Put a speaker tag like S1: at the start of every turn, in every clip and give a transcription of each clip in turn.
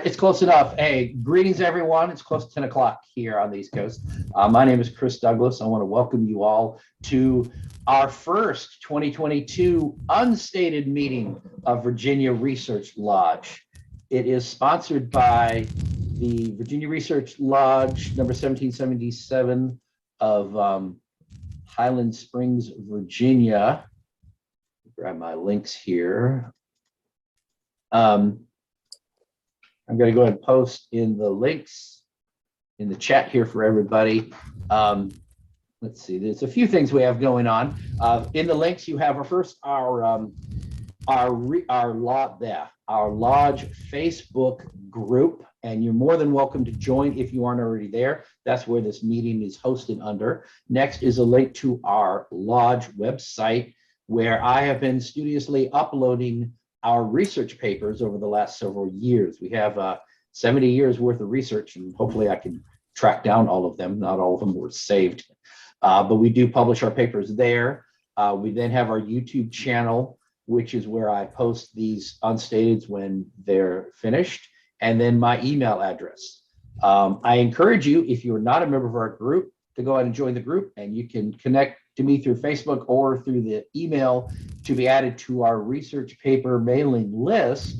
S1: right, it's close enough. Hey, greetings, everyone. It's close to 10 o'clock here on the East Coast. My name is Chris Douglas. I want to welcome you all to our first 2022 unstated meeting of Virginia Research Lodge. It is sponsored by the Virginia Research Lodge, number 1777 of Highland Springs, Virginia. Grab my links here. I'm going to go ahead and post in the links in the chat here for everybody. Let's see, there's a few things we have going on. In the links, you have our lodge Facebook group, and you're more than welcome to join if you aren't already there. That's where this meeting is hosted under. Next is a link to our lodge website, where I have been studiously uploading our research papers over the last several years. We have 70 years worth of research, and hopefully I can track down all of them. Not all of them were saved, but we do publish our papers there. We then have our YouTube channel, which is where I post these unstateds when they're finished, and then my email address. I encourage you, if you're not a member of our group, to go ahead and join the group, and you can connect to me through Facebook or through the email to be added to our research paper mailing list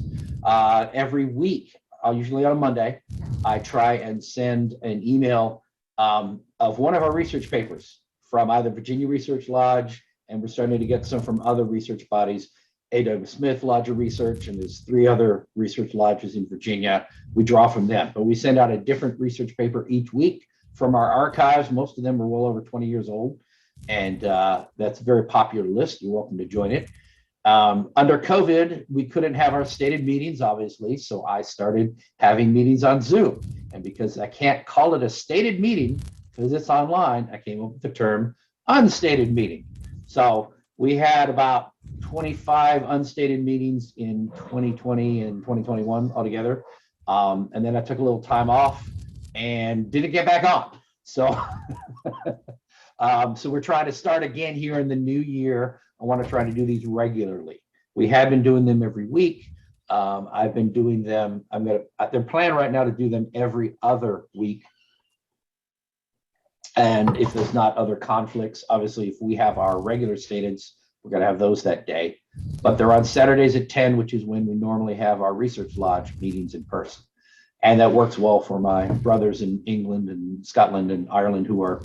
S1: every week. Usually on a Monday, I try and send an email of one of our research papers from either Virginia Research Lodge, and we're starting to get some from other research bodies, A.W. Smith Lodge of Research, and there's 3 other research lodges in Virginia. We draw from them, but we send out a different research paper each week from our archives. Most of them are well over 20 years old, and that's a very popular list. You're welcome to join it. Under COVID, we couldn't have our stated meetings, obviously, so I started having meetings on Zoom. And because I can't call it a stated meeting because it's online, I came up with the term unstated meeting. So we had about 25 unstated meetings in 2020 and 2021 altogether. And then I took a little time off and didn't get back on. So, so we're trying to start again here in the new year. I want to try to do these regularly. We have been doing them every week. I've been doing them. They're planned right now to do them every other week. And if there's not other conflicts, obviously, if we have our regular stateds, we're going to have those that day. But they're on Saturdays at 10, which is when we normally have our research lodge meetings in person. And that works well for my brothers in England and Scotland and Ireland, who are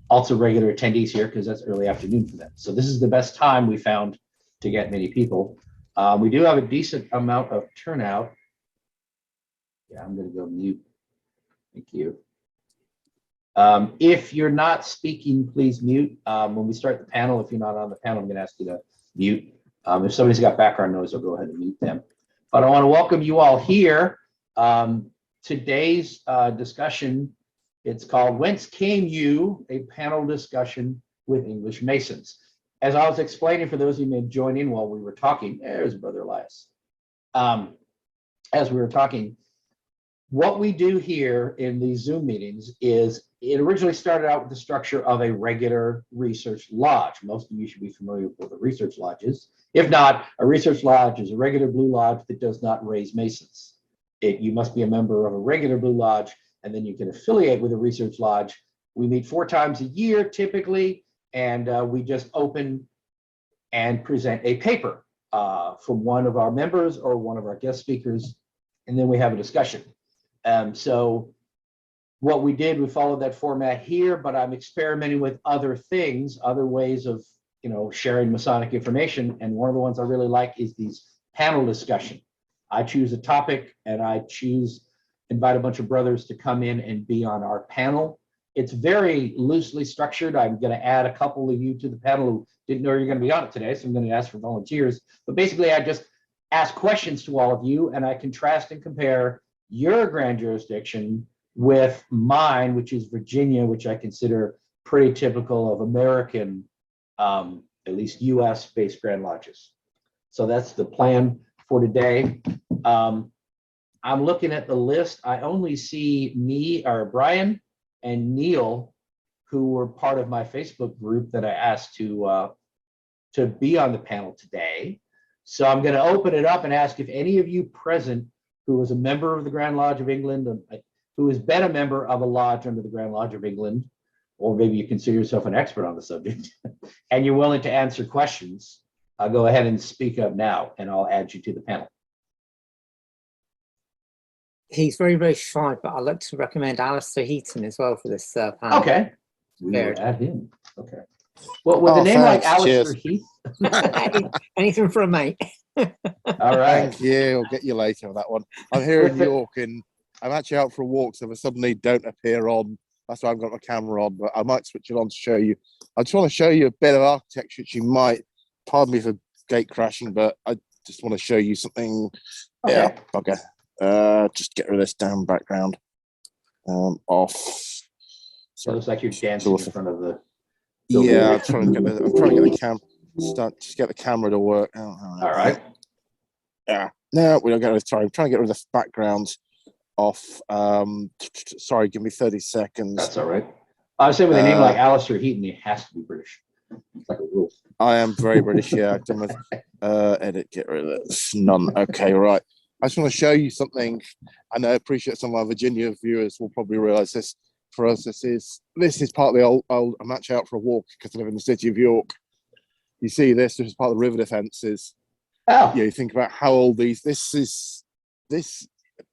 S1: also regular attendees here, because that's early afternoon for them. So this is the best time we found to get many people. We do have a decent amount of turnout. Yeah, I'm going to go mute. Thank you. If you're not speaking, please mute. When we start the panel, if you're not on the panel, I'm going to ask you to mute. If somebody's got background noise, I'll go ahead and mute them. But I want to welcome you all here. Today's discussion, it's called Whence Came You? A panel discussion with English Masons. As I was explaining, for those of you who may join in while we were talking, there's Brother Elias. As we were talking, what we do here in these Zoom meetings is, it originally started out with the structure of a regular research lodge. Most of you should be familiar with what a research lodge is. If not, a research lodge is a regular blue lodge that does not raise Masons. You must be a member of a regular blue lodge, and then you can affiliate with a research lodge. We meet 4 times a year typically, and we just open and present a paper from one of our members or one of our guest speakers, and then we have a discussion. So what we did, we followed that format here, but I'm experimenting with other things, other ways of sharing Masonic information, and one of the ones I really like is these panel discussion. I choose a topic, and I invite a bunch of brothers to come in and be on our panel. It's very loosely structured. I'm going to add a couple of you to the panel who didn't know you're going to be on it today, so I'm going to ask for volunteers. But basically, I just ask questions to all of you, and I contrast and compare your grand jurisdiction with mine, which is Virginia, which I consider pretty typical of American, at least US-based Grand Lodges. So that's the plan for today. I'm looking at the list. I only see Brian and Neil, who were part of my Facebook group that I asked to be on the panel today. So I'm going to open it up and ask if any of you present who was a member of the Grand Lodge of England, who has been a member of a lodge under the Grand Lodge of England, or maybe you consider yourself an expert on the subject, and you're willing to answer questions, I'll go ahead and speak up now, and I'll add you to the panel.
S2: He's very, very shy, but I'd like to recommend Alistair Heaton as well for this panel.
S1: Okay, we will add him. Okay. Well, with a name like Alistair Heath.
S2: Anything for a mate.
S1: All right.
S3: Thank you. I'll get you later on that one. I'm here in York, and I'm actually out for a walk, so if I suddenly don't appear on, that's why I've got my camera on, but I might switch it on to show you. I just want to show you a bit of architecture, which you might, pardon me for gate crashing, but I just want to show you something. Okay. Yeah, okay. Just get rid of this damn background. Off.
S1: So it looks like you're dancing in front of the.
S3: Yeah, I'm trying to get the camera. Just get the camera to work.
S1: All right.
S3: Yeah. No, we don't get it. Sorry, I'm trying to get rid of the background off. Sorry, give me 30 seconds.
S1: That's all right. I was saying with a name like Alistair Heaton, he has to be British. It's like a rule.
S3: I am very British, yeah. Edit, get rid of this. None. Okay, right. I just want to show you something, and I appreciate some of our Virginia viewers will probably realize this. For us, this is part of the old I'm actually out for a walk because I live in the city of York. You see this is part of the river defences.
S1: Oh.
S3: Yeah, you think about how old this is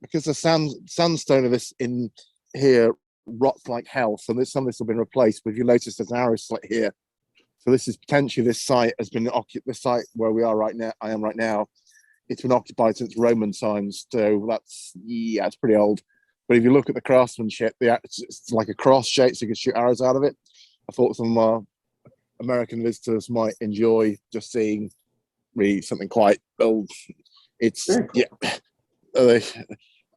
S3: because the sandstone of this in here rots like hell. So some of this will be replaced. But if you notice, there's an arrow slit here. So this is potentially this site has been occupied. This site where we are right now, I am right now. It's been occupied since Roman times. So it's pretty old. But if you look at the craftsmanship, it's like a cross shape, so you can shoot arrows out of it. I thought some American visitors might enjoy just seeing really something quite old. It's cool. Yeah.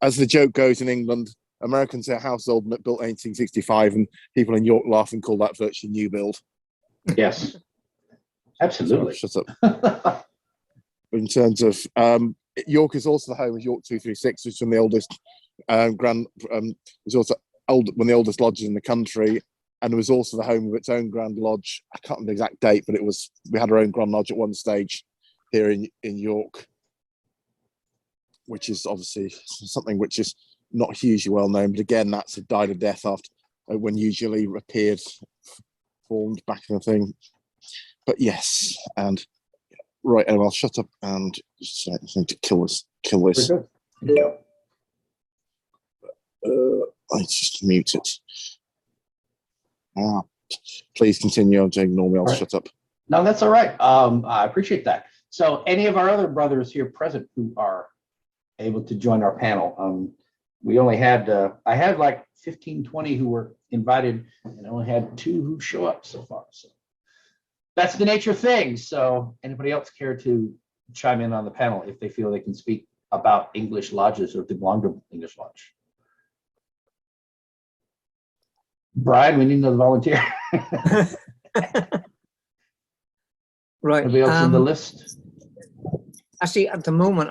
S3: As the joke goes in England, Americans say house old built 1865, and people in York laugh and call that virtually new build.
S1: Yes, absolutely.
S3: So, shut up. In terms of York is also the home of York 236, which is one of the oldest was also one of the oldest lodges in the country, and it was also the home of its own Grand Lodge. I can't remember the exact date, but we had our own Grand Lodge at one stage here in York, which is obviously something which is not hugely well known. But again, that's died a death after when UGLE appeared, formed back in the thing. But yes, and right, and I'll shut up and just need to kill this.
S1: Yeah.
S3: I just mute it. Please continue. I'm doing normal. I'll shut up.
S1: No, that's all right. I appreciate that. So any of our other brothers here present who are able to join our panel, we only had, I had like 15, 20 who were invited, and I only had 2 who show up so far. So that's the nature of things. So anybody else care to chime in on the panel if they feel they can speak about English lodges or if they belong to English lodge? Brian, we need another volunteer.
S2: Right.
S1: Anybody else on the list?
S2: Actually, at the moment,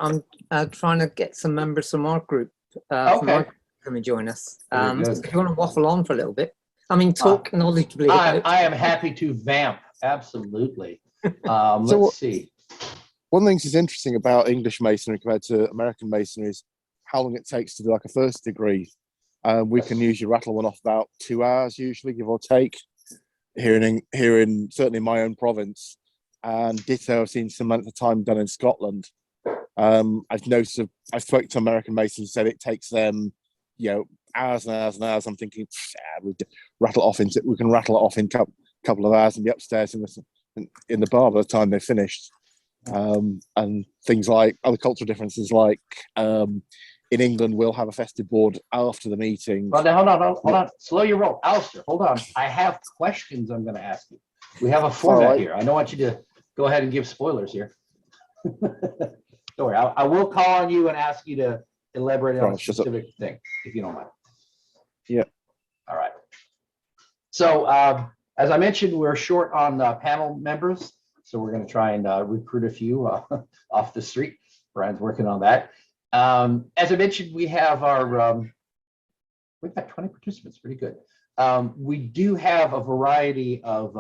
S2: I'm trying to get some members from our group come and join us. If you want to waffle on for a little bit, I mean, talk knowledgeably.
S1: I am happy to vamp. Absolutely. Let's see.
S3: One thing that's interesting about English masonry compared to American masonry is how long it takes to do like a first degree. We can usually rattle one off about 2 hours, usually, give or take, here in certainly my own province. And ditto, I've seen some amount of time done in Scotland. I've noticed, I've spoken to American masons, said it takes them, hours and hours and hours. I'm thinking, we can rattle it off in a couple of hours and be upstairs in the bar by the time they're finished. And things like other cultural differences, like in England, we'll have a festive board after the meeting.
S1: Well, now, hold on. Slow your roll. Alistair, hold on. I have questions I'm going to ask you. We have a format here. I don't want you to go ahead and give spoilers here. Don't worry. I will call on you and ask you to elaborate on a specific thing, if you don't mind.
S3: Yeah.
S1: All right. So, as I mentioned, we're short on panel members. So we're going to try and recruit a few off the street. Brian's working on that. As I mentioned, we have we've got 20 participants, pretty good. We do have a variety of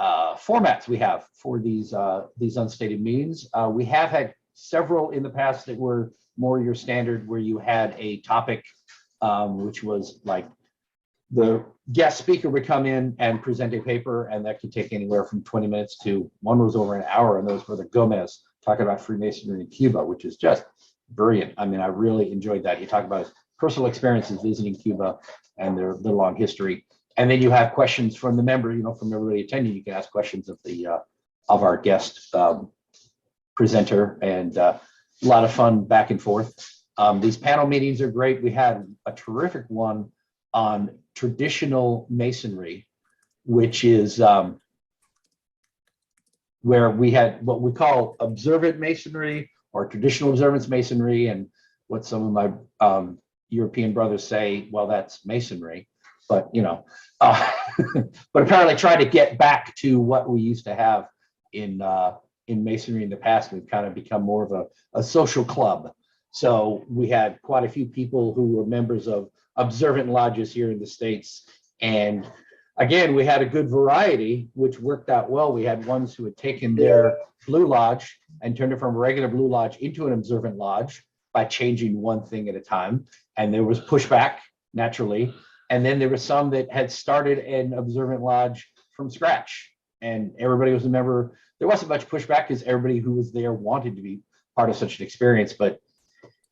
S1: formats we have for these unstated meetings. We have had several in the past that were more your standard where you had a topic, which was like the guest speaker would come in and present a paper, and that could take anywhere from 20 minutes to one was over an hour, and those were the Gomez talking about Freemasonry in Cuba, which is just brilliant. I mean, I really enjoyed that. He talked about his personal experiences visiting Cuba and their long history. And then you have questions from the member, from everybody attending. You can ask questions of our guest presenter, and a lot of fun back and forth. These panel meetings are great. We had a terrific one on traditional Masonry, which is where we had what we call observant Masonry or traditional observance Masonry, and what some of my European brothers say, well, that's Masonry, but but apparently try to get back to what we used to have in Masonry in the past. We've kind of become more of a social club. So we had quite a few people who were members of observant lodges here in the States. And again, we had a good variety, which worked out well. We had ones who had taken their Blue Lodge and turned it from a regular Blue Lodge into an observant lodge by changing one thing at a time. And there was pushback, naturally. And then there were some that had started an observant lodge from scratch, and everybody was a member. There wasn't much pushback because everybody who was there wanted to be part of such an experience, but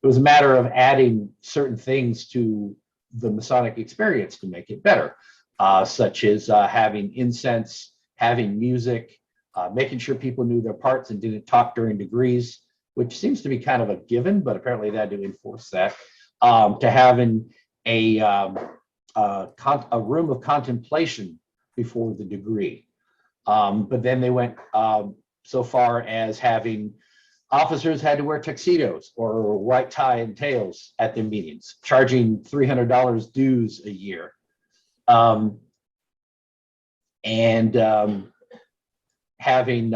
S1: it was a matter of adding certain things to the Masonic experience to make it better, such as having incense, having music, making sure people knew their parts and didn't talk during degrees, which seems to be kind of a given, but apparently they had to enforce that, to having a room of contemplation before the degree. But then they went so far as having officers had to wear tuxedos or white tie and tails at their meetings, charging $300 dues a year. Having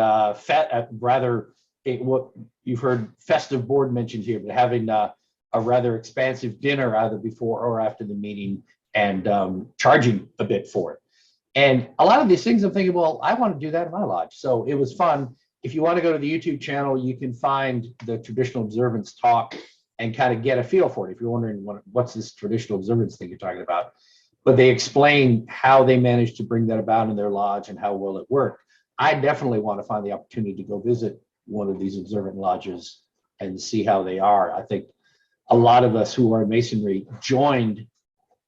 S1: what you've heard festive board mentioned here, but having a rather expansive dinner either before or after the meeting, and charging a bit for it. And a lot of these things I'm thinking, well, I want to do that in my lodge. So it was fun. If you want to go to the YouTube channel, you can find the traditional observance talk and kind of get a feel for it. If you're wondering what's this traditional observance thing you're talking about, but they explain how they managed to bring that about in their lodge and how well it worked. I definitely want to find the opportunity to go visit one of these observant lodges and see how they are. I think a lot of us who are in Masonry joined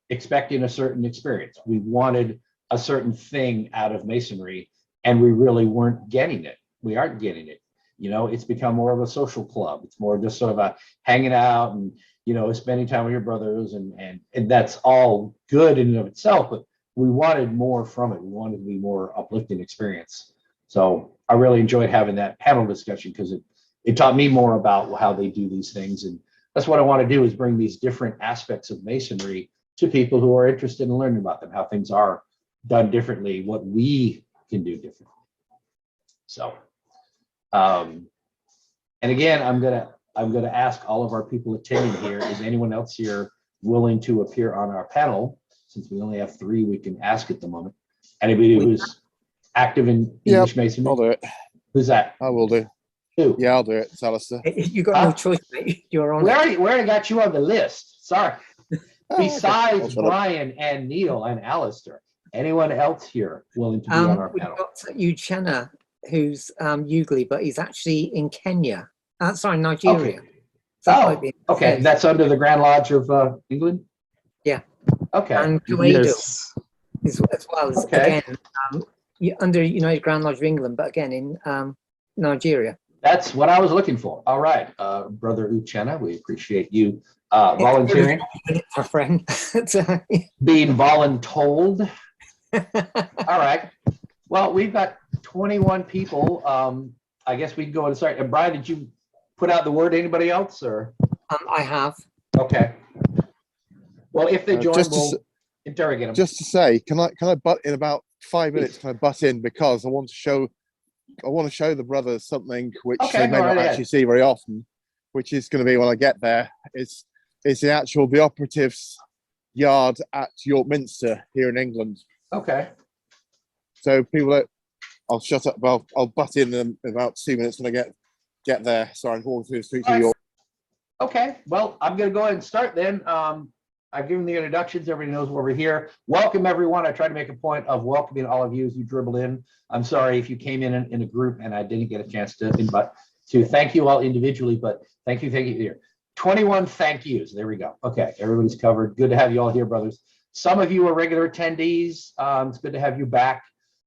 S1: expecting a certain experience. We wanted a certain thing out of Masonry, and we really weren't getting it. We aren't getting it. It's become more of a social club. It's more just sort of a hanging out and, spending time with your brothers, and that's all good in and of itself, but we wanted more from it. We wanted to be more uplifting experience. So I really enjoyed having that panel discussion because it taught me more about how they do these things. And that's what I want to do, is bring these different aspects of Masonry to people who are interested in learning about them, how things are done differently, what we can do differently. So, and again, I'm gonna ask all of our people attending here, is anyone else here willing to appear on our panel? Since we only have 3 we can ask at the moment. Anybody who's active in English Masonry?
S3: I'll do it.
S1: Who's that?
S3: I will do.
S1: Who?
S3: Yeah, I'll do it. It's Alistair.
S2: You got no choice, mate. You're on.
S1: Where I got you on the list? Sorry. Besides
S3: Okay.
S1: Brian and Neil and Alistair, anyone else here willing to be on our
S2: we've
S1: panel?
S2: got UGLE, who's UGLE, but he's actually in Kenya. Sorry, Nigeria.
S1: Okay.
S2: So that
S1: Oh,
S2: might be-
S1: okay. That's under the Grand Lodge of England?
S2: Yeah.
S1: Okay.
S2: And Kuwait
S4: Yes.
S2: as well as,
S1: Okay.
S2: again, under United Grand Lodge of England, but again in Nigeria.
S1: That's what I was looking for. All right. Brother Uchenna, we appreciate you volunteering,
S2: Our friend.
S1: being voluntold. All right. Well, we've got 21 people. I guess we can go and start. And Brian, did you put out the word to anybody else, or?
S2: I have.
S1: Okay. Well, if they join,
S3: Just to
S1: we'll interrogate them.
S3: Just to say, can I butt in about 5 minutes? Can I butt in, because I want to show the brothers something which
S1: Okay,
S3: they may
S1: go right
S3: not
S1: ahead.
S3: actually see very often, which is going to be when I get there. It's the operatives' yard at York Minster here in England.
S1: Okay.
S3: So people that I'll shut up. I'll butt in about 2 minutes when I get there. Sorry, I'm walking through the streets of
S1: All right.
S3: York.
S1: Okay, well, I'm going to go ahead and start then. I've given the introductions. Everybody knows why we're here. Welcome, everyone. I tried to make a point of welcoming all of you as you dribble in. I'm sorry if you came in a group and I didn't get a chance to invite to thank you all individually, but thank you here. 21 thank yous. There we go. Okay, everybody's covered. Good to have you all here, brothers. Some of you are regular attendees. It's good to have you back.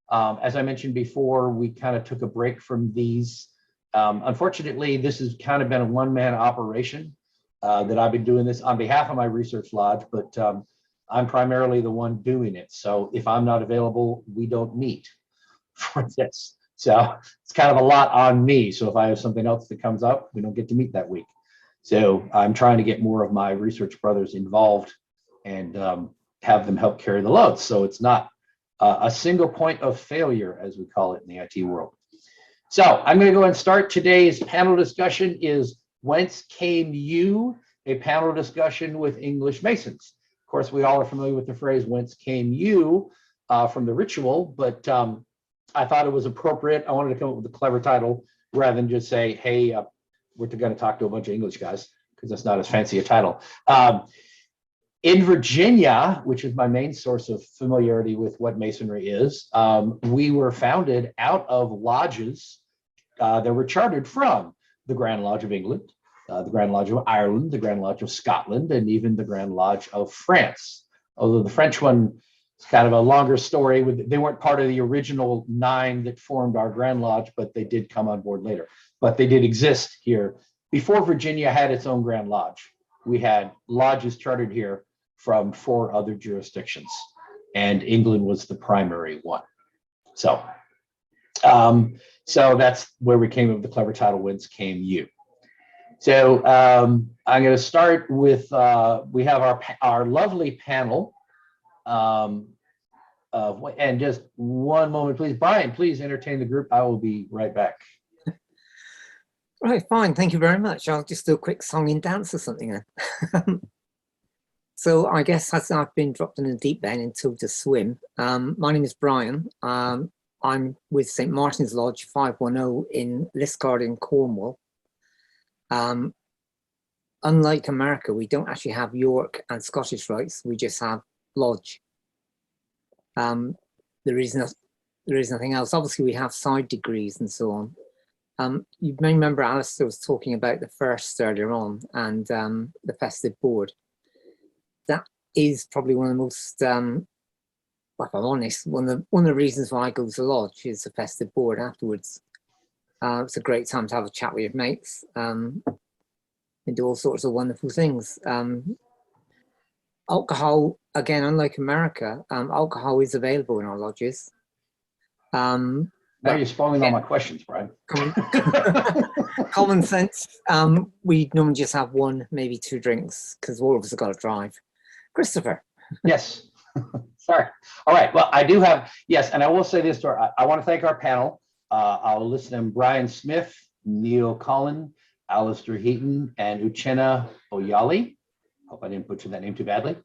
S1: As I mentioned before, we kind of took a break from these. Unfortunately, this has kind of been a one-man operation. That I've been doing this on behalf of my research lodge, but I'm primarily the one doing it. So if I'm not available, we don't meet for this. So it's kind of a lot on me. So if I have something else that comes up, we don't get to meet that week. So I'm trying to get more of my research brothers involved and have them help carry the load. So it's not a single point of failure, as we call it in the IT world. So I'm going to go and start. Today's panel discussion is Whence Came You? A panel discussion with English Masons. Of course, we all are familiar with the phrase Whence Came You from the ritual, but I thought it was appropriate. I wanted to come up with a clever title rather than just say, hey, we're going to talk to a bunch of English guys, because that's not as fancy a title. In Virginia, which is my main source of familiarity with what Masonry is, we were founded out of lodges that were chartered from the Grand Lodge of England, the Grand Lodge of Ireland, the Grand Lodge of Scotland, and even the Grand Lodge of France. Although the French one is kind of a longer story. They weren't part of the original 9 that formed our Grand Lodge, but they did come on board later. But they did exist here. Before Virginia had its own Grand Lodge, we had lodges chartered here from 4 other jurisdictions, and England was the primary one. So that's where we came up with the clever title, Whence Came You? So I'm going to start with, we have our lovely panel. And just one moment, please. Brian, please entertain the group. I will be right back.
S2: Right, fine. Thank you very much. I'll just do a quick song and dance or something then. So I guess as I've been dropped in a deep end and told to swim, my name is Brian. I'm with St. Martin's Lodge 510 in Liskeard, Cornwall. Unlike America, we don't actually have York and Scottish rites. We just have Lodge. There is nothing else. Obviously, we have side degrees and so on. You may remember Alistair was talking about the first earlier on and the festive board. That is probably one of the most, if I'm honest, one of the reasons why I go to the lodge is the festive board afterwards. It's a great time to have a chat with your mates and do all sorts of wonderful things. Alcohol, again, unlike America, alcohol is available in our lodges.
S1: Now you're spoiling all my questions, Brian.
S2: Common sense. We normally just have 1, maybe 2 drinks because all of us have got to drive. Christopher.
S1: Yes. Sorry. All right. Well, I do have, yes, and I will say this, I want to thank our panel. I'll list them: Brian Smith, Neil Collin, Alistair Heaton, and Uchenna Oyali. Hope I didn't butcher that name too badly.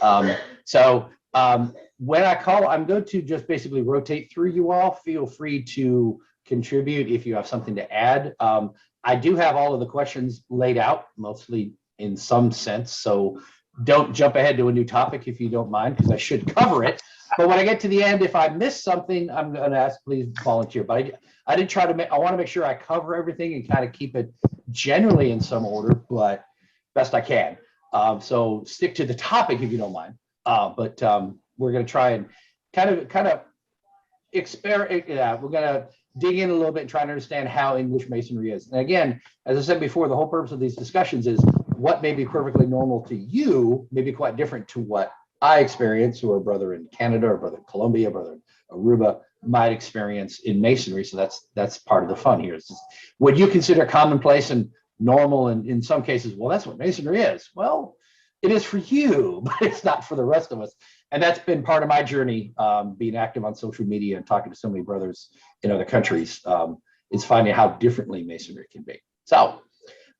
S1: When I call, I'm going to just basically rotate through you all. Feel free to contribute if you have something to add. I do have all of the questions laid out, mostly in some sense, so don't jump ahead to a new topic if you don't mind, because I should cover it. But when I get to the end, if I miss something, I'm going to ask, please volunteer. But I did try to I want to make sure I cover everything and kind of keep it generally in some order, but best I can. So stick to the topic if you don't mind. But we're going to try and kind of experiment. We're going to dig in a little bit and try to understand how English Masonry is. And again, as I said before, the whole purpose of these discussions is what may be perfectly normal to you may be quite different to what I experience, or a brother in Canada, or a brother in Colombia, a brother in Aruba might experience in Masonry. So that's part of the fun here. It's just, what you consider commonplace and normal, and in some cases, well, that's what Masonry is. Well, it is for you, but it's not for the rest of us. And that's been part of my journey, being active on social media and talking to so many brothers in other countries, is finding how differently Masonry can be. So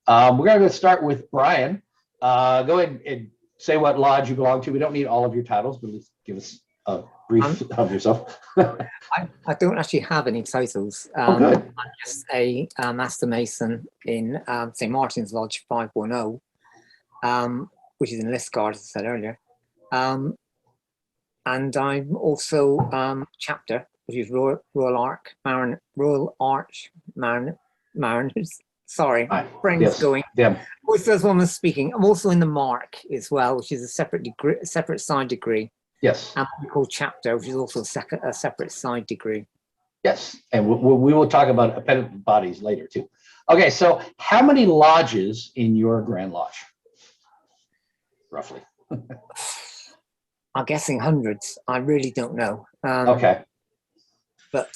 S1: we're going to start with Brian. Go ahead and say what lodge you belong to. We don't need all of your titles, but just give us a brief of yourself?
S2: I don't actually have any titles.
S1: Good.
S2: I'm just a Master Mason in St. Martin's Lodge 510, which is in Liscard, as I said earlier. And I'm also chapter, which is Royal Arch Mariners. Sorry, brain's
S1: Yes.
S2: going.
S1: Yeah.
S2: Which says one was speaking. I'm also in the Mark as well, which is a separate degree, a separate side degree.
S1: Yes.
S2: And we call chapter, which is also a separate side degree.
S1: Yes. And we will talk about appellate bodies later too. Okay. So how many lodges in your Grand Lodge? Roughly.
S2: I'm guessing hundreds. I really don't know.
S1: Okay.
S2: But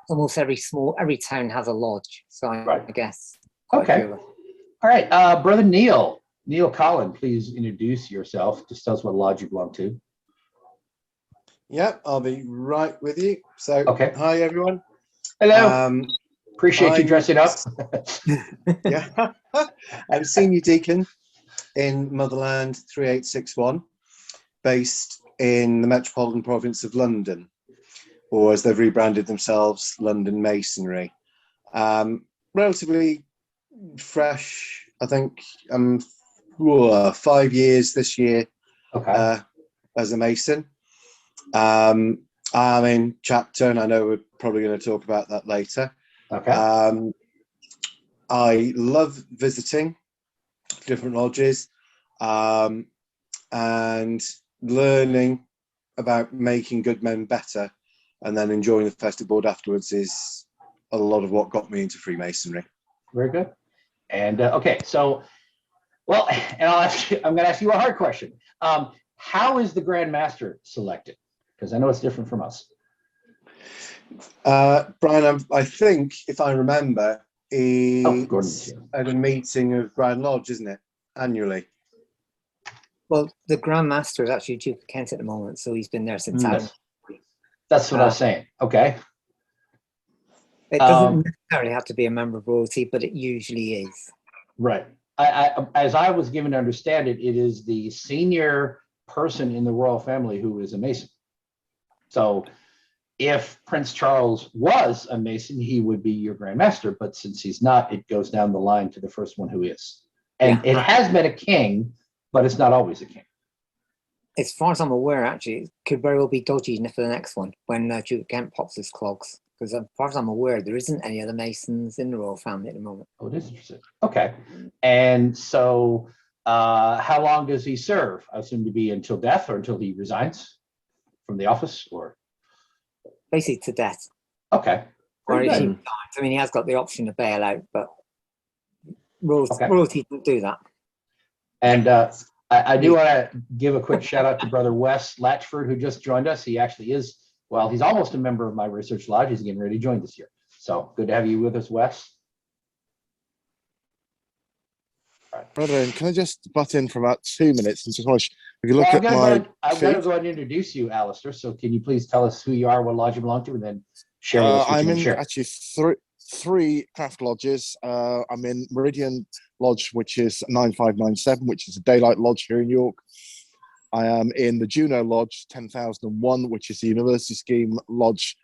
S2: almost every town has a lodge. So I guess.
S1: Okay. All right. Brother Neil Collin, please introduce yourself. Just tell us what lodge you belong to.
S4: Yep, I'll be right with you. So, Hi everyone.
S1: Hello. Appreciate you dressing up.
S4: Yeah, I'm senior deacon in Motherland 3861, based in the Metropolitan Province of London, or as they've rebranded themselves, London Masonry. Relatively fresh, I think. 5 years this year as a Mason. I'm in chapter, and I know we're probably going to talk about that later.
S1: Okay.
S4: I love visiting different lodges and learning about making good men better, and then enjoying the festive board afterwards is a lot of what got me into Freemasonry.
S1: Very good. And okay, so, well, and I'm going to ask you a hard question. How is the Grand Master selected? Because I know it's different from us.
S4: Brian, I think, if I remember, it's at a meeting of Grand Lodge, isn't it? Annually.
S2: Well, the Grand Master is actually Duke of Kent at the moment, so he's been there since.
S1: That's what I was saying. Okay.
S2: It doesn't necessarily have to be a member of royalty, but it usually is.
S1: Right. As I was given to understand it, it is the senior person in the royal family who is a Mason. So if Prince Charles was a Mason, he would be your Grand Master. But since he's not, it goes down the line to the first one who is. And it has been a king, but it's not always a king.
S2: As far as I'm aware, actually, it could very well be dodgy for the next one when Duke of Kent pops his clogs. Because as far as I'm aware, there isn't any other Masons in the royal family at the moment.
S1: Oh, it is interesting. Okay. And so how long does he serve? I assume to be until death or until he resigns from the office, or?
S2: Basically to death.
S1: Okay.
S2: Or if he resigns. I mean, he has got the option to bail out, but royalty don't do that.
S1: And I do want to give a quick shout out to Brother Wes Latchford, who just joined us. He actually is, well, he's almost a member of my research lodge. He's getting ready to join this year. So good to have you with us, Wes.
S3: Brethren, can I just butt in for about 2 minutes and just watch? If you look
S1: Well,
S3: at my,
S1: I'm going to go ahead and introduce you, Alistair. So can you please tell us who you are, what lodge you belong to, and then share with us what
S3: I'm
S1: you
S3: in
S1: share.
S3: actually three craft lodges. I'm in Meridian Lodge, which is 9597, which is a daylight lodge here in York. I am in the Juno Lodge 10,001, which is the University Scheme Lodge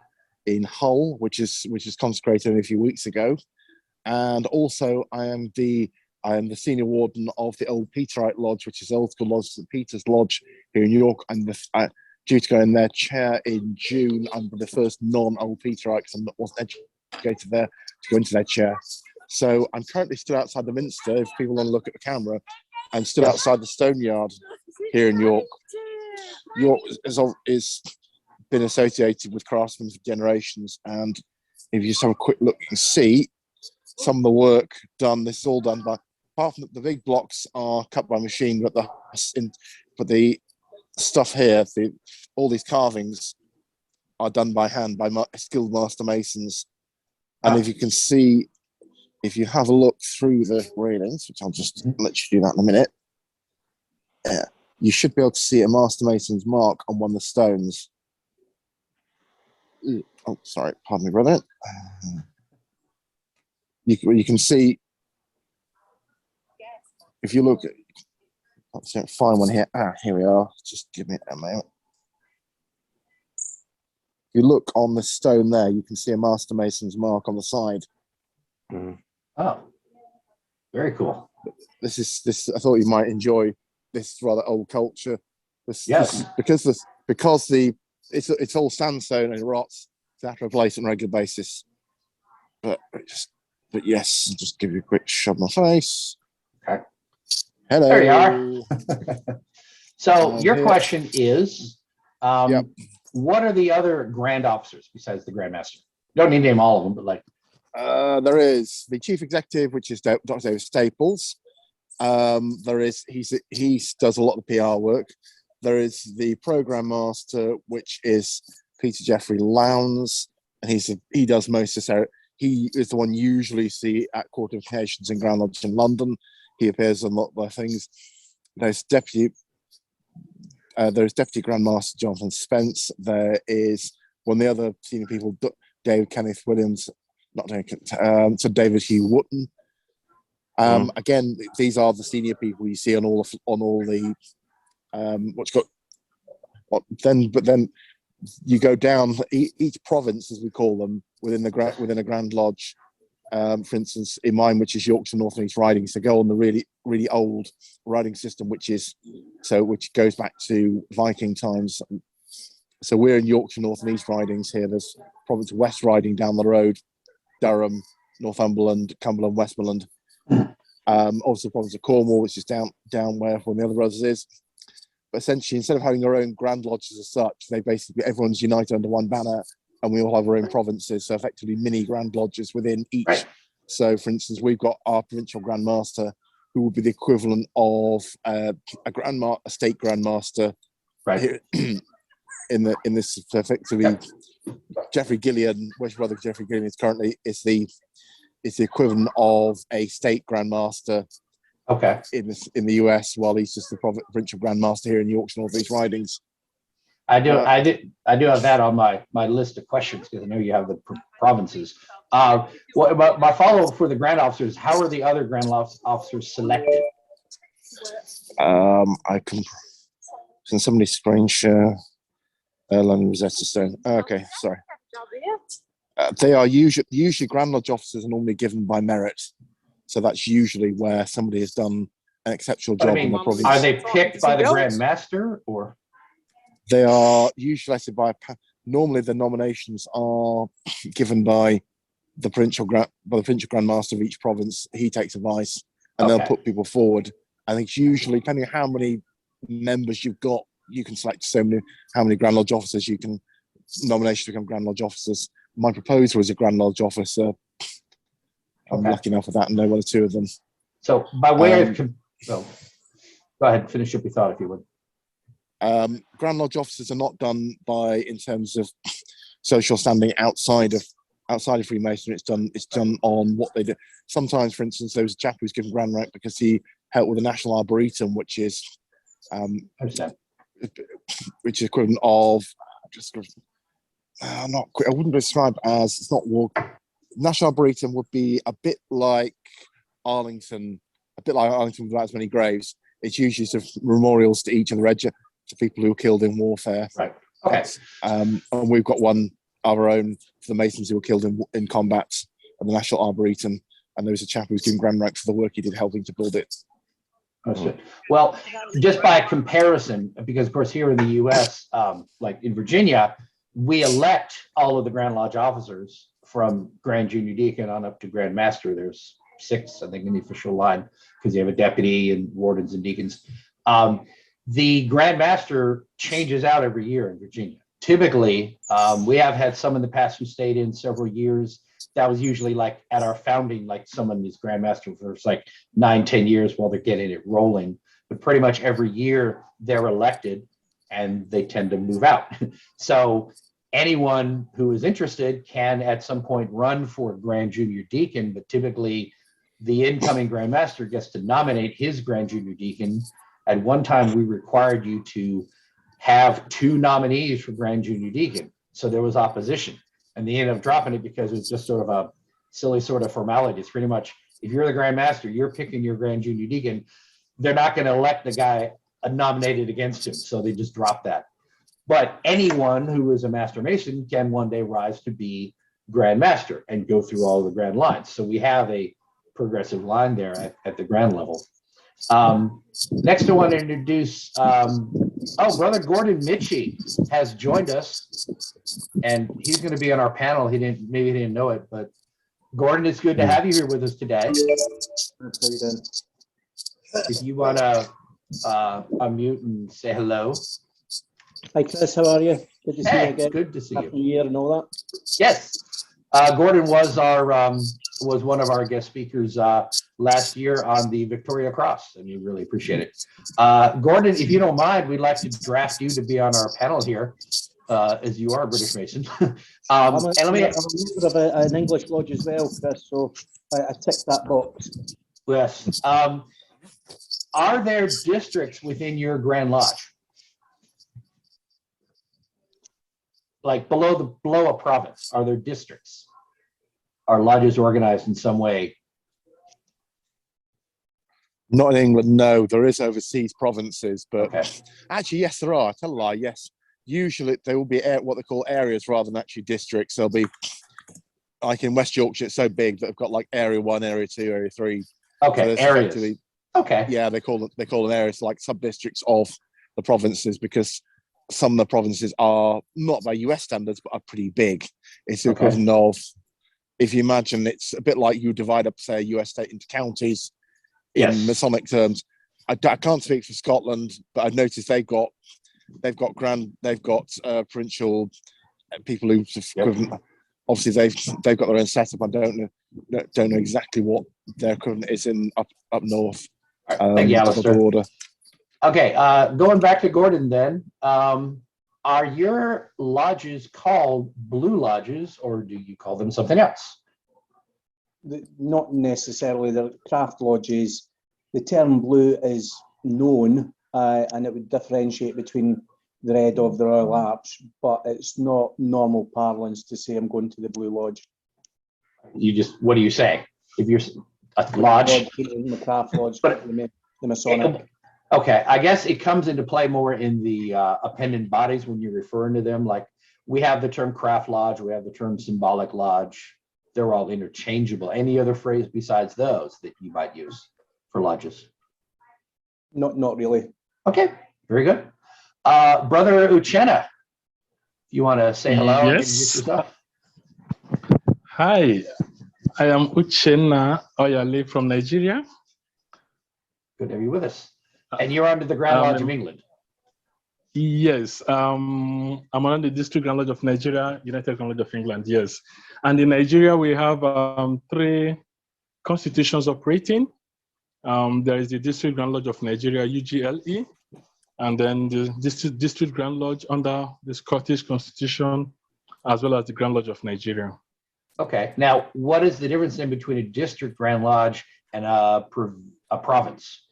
S3: in Hull, which is consecrated a few weeks ago. And also I am the senior warden of the Old Peterite Lodge, which is the old school lodge, St. Peter's Lodge here in York. I'm due to go in their chair in June. I'm the first non-Old Peterite, because I wasn't educated there, to go into their chair. So I'm currently still outside the Minster. If people want to look at the camera, I'm still outside the Stone Yard here in York. York is been associated with craftsmen for generations, and if you just have a quick look, you can see some of the work done. This is all done by, apart from the big blocks are cut by machine, but the stuff here, all these carvings are done by hand by skilled master masons. And if you can see, if you have a look through the railings, which I'll just let you do that in a minute, you should be able to see a master mason's mark on one of the stones. Oh, sorry, pardon me, brother. You can see, if you look at, let's find one here. Here we are. Just give me a moment. you look on the stone there, you can see a Master Mason's mark on the side.
S1: Oh, very cool.
S3: This. I thought you might enjoy this rather old culture.
S1: Yes.
S3: Because it's all sandstone and it rots. So I have to replace it on a regular basis. But yes, I'll just give you a quick shove in my face.
S1: Okay.
S3: Hello.
S1: There you are. So your
S3: here.
S1: question is,
S3: Yep.
S1: what are the other grand officers besides the Grand Master? You don't need to name all of them, but like.
S3: There is the chief executive, which is Dr. David Staples. There is he does a lot of the PR work. There is the program master, which is Peter Jeffrey Lowndes, and he does most of this. He is the one you usually see at Court of Occasions in Grand Lodge in London. He appears on a lot of things. There's Deputy Grand Master Jonathan Spence. There is one of the other senior people, David Kenneth Williams, so David Hugh Wotton. Again, these are the senior people you see on all the but then you go down each province, as we call them, within a Grand Lodge. For instance, in mine, which is Yorkshire North and East Ridings, to go on the really, really old riding system, which goes back to Viking times. So we're in Yorkshire North and East Ridings here. There's Province of West Riding down the road, Durham, Northumberland, Cumberland, Westmoreland. Also Province of Cornwall, which is down where one of the other brothers is. But essentially, instead of having their own Grand Lodges as such, everyone's united under one banner, and we all have our own provinces, so effectively mini Grand Lodges within each. Right. So, for instance, we've got our provincial Grand Master, who would be the equivalent of a state Grand Master. Right. In this, effectively, Geoffrey Gillian, which brother Geoffrey Gillian is currently the equivalent of a state Grand Master. Okay. In the US, while he's just the provincial Grand Master here in Yorkshire North East Ridings. I do have that on my list of questions, because I know you have the provinces. My follow-up for the grand officers: how are the other grand officers selected? I can somebody screen share London Rosetta Stone. Okay, sorry. They are usually Grand Lodge officers are normally given by merit, so that's usually where somebody has done an exceptional job in the province.
S1: Are they picked by the Grand Master, or?
S3: They are usually elected by normally the nominations are given by the provincial Grand Master of each province. He takes advice, and they'll put people forward. I think it's usually, depending on how many members you've got, you can select how many Grand Lodge officers you can nominate to become Grand Lodge officers. My proposer is a Grand Lodge officer. I'm lucky enough with that and know one or two of them.
S1: So by way of, go ahead, finish up your thought if you would.
S3: Grand Lodge officers are not done in terms of social standing outside of Freemasonry. It's done on what they do. Sometimes, for instance, there was a chap who was given grand rank because he helped with the National Arboretum, which is equivalent of I wouldn't describe as, it's not war. National Arboretum would be a bit like Arlington without as many graves. It's usually sort of memorials to each of the to people who were killed in warfare.
S1: Right. Okay.
S3: And we've got one of our own for the Masons who were killed in combat at the National Arboretum. And there was a chap who was given grand rank for the work he did helping to build it.
S1: Well, just by comparison, because of course here in the US, like in Virginia, we elect all of the Grand Lodge officers from Grand Junior Deacon on up to Grand Master. There's 6, I think, in the official line, because you have a deputy and wardens and deacons. The Grand Master changes out every year in Virginia. Typically, we have had some in the past who stayed in several years. That was usually like at our founding, like someone is Grand Master for like 9-10 years while they're getting it rolling. But pretty much every year they're elected and they tend to move out. So anyone who is interested can at some point run for Grand Junior Deacon, but typically the incoming Grand Master gets to nominate his Grand Junior Deacon. At one time, we required you to have 2 nominees for Grand Junior Deacon. So there was opposition. And they ended up dropping it because it was just sort of a silly sort of formality. It's pretty much, if you're the Grand Master, you're picking your Grand Junior Deacon. They're not going to elect the guy nominated against him. So they just dropped that. But anyone who is a Master Mason can one day rise to be Grand Master and go through all the grand lines. So we have a progressive line there at the grand level. Next, I want to introduce, Brother Gordon Mitchie has joined us, and he's going to be on our panel. Maybe he didn't know it, but Gordon, it's good to have you here with us today. If you want to unmute and say hello.
S5: Hi Chris, how are you? Good to see you again.
S1: Good to see
S5: Happy
S1: you.
S5: New Year and all that.
S1: Yes, Gordon was one of our guest speakers last year on the Victoria Cross, and we really appreciate it. Gordon, if you don't mind, we'd like to draft you to be on our panel here, as you are a British Mason.
S5: I'm a member of an English lodge as well, Chris, so I ticked that box.
S1: Yes. Are there districts within your Grand Lodge? Like below a province, are there districts? Are lodges organized in some way?
S3: Not in England, no. There is overseas provinces, but
S1: Okay.
S3: actually, yes, there are. I tell a lie, yes. Usually, they will be what they call areas rather than actually districts. There'll be, like in West Yorkshire, it's so big that they've got like Area 1, Area 2, Area 3.
S1: Okay,
S3: So
S1: areas. Okay.
S3: Yeah, they call an areas like sub-districts of the provinces, because some of the provinces are not by US standards, but are pretty big. It's the equivalent of, if you imagine, it's a bit like you divide up, say, a US state into counties in Masonic terms. I can't speak for Scotland, but I've noticed they've got provincial people who obviously they've got their own setup. I don't know exactly what their equivalent is in up north.
S1: Thank you, Alistair.
S3: Border.
S1: Okay, going back to Gordon then, are your lodges called Blue Lodges, or do you call them something else?
S5: Not necessarily. They're craft lodges. The term blue is known, and it would differentiate between the Red of the Royal Arch, but it's not normal parlance to say I'm going to the Blue Lodge.
S1: What do you say? If you're a lodge?
S5: The craft lodge,
S1: but
S5: the Masonic.
S1: Okay, I guess it comes into play more in the appendant bodies when you're referring to them. Like we have the term craft lodge, we have the term symbolic lodge. They're all interchangeable. Any other phrase besides those that you might use for lodges?
S5: Not really.
S1: Okay, very good. Brother Uchenna, you want to say hello and introduce yourself?
S6: Hi, I am Uchenna Oyale from Nigeria.
S1: Good to have you with us. And you're under the Grand Lodge of England.
S6: Yes, I'm under the District Grand Lodge of Nigeria, United Grand Lodge of England, yes. And in Nigeria, we have 3 constitutions operating. There is the District Grand Lodge of Nigeria, UGLE, and then the District Grand Lodge under the Scottish Constitution, as well as the Grand Lodge of Nigeria.
S1: Okay, now what is the difference in between a District Grand Lodge and a province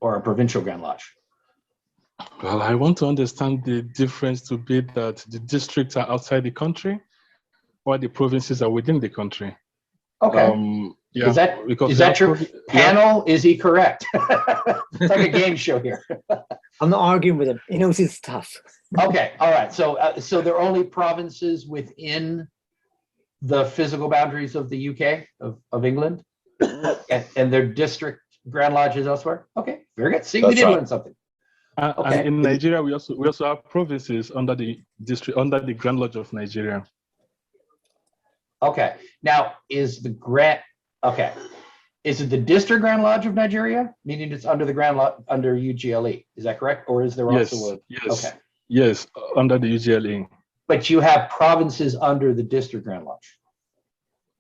S1: or a provincial Grand Lodge?
S6: Well, I want to understand the difference to be that the districts are outside the country, while the provinces are within the country.
S1: Okay.
S6: Yeah,
S1: is that your panel? Is he correct? It's like a game show here.
S2: I'm not arguing with him. He knows his stuff.
S1: Okay. All right. So there are only provinces within the physical boundaries of the UK of England, and their district Grand Lodges elsewhere. Okay. Very good. See, we did learn something. Okay.
S6: And in Nigeria, we also have provinces under the Grand Lodge of Nigeria.
S1: Okay. Now, is it the District Grand Lodge of Nigeria, meaning it's under the Grand Lodge under UGLE? Is that correct, or is there also a?
S6: Yes.
S1: Okay.
S6: Yes, under the UGLE.
S1: But you have provinces under the District Grand Lodge.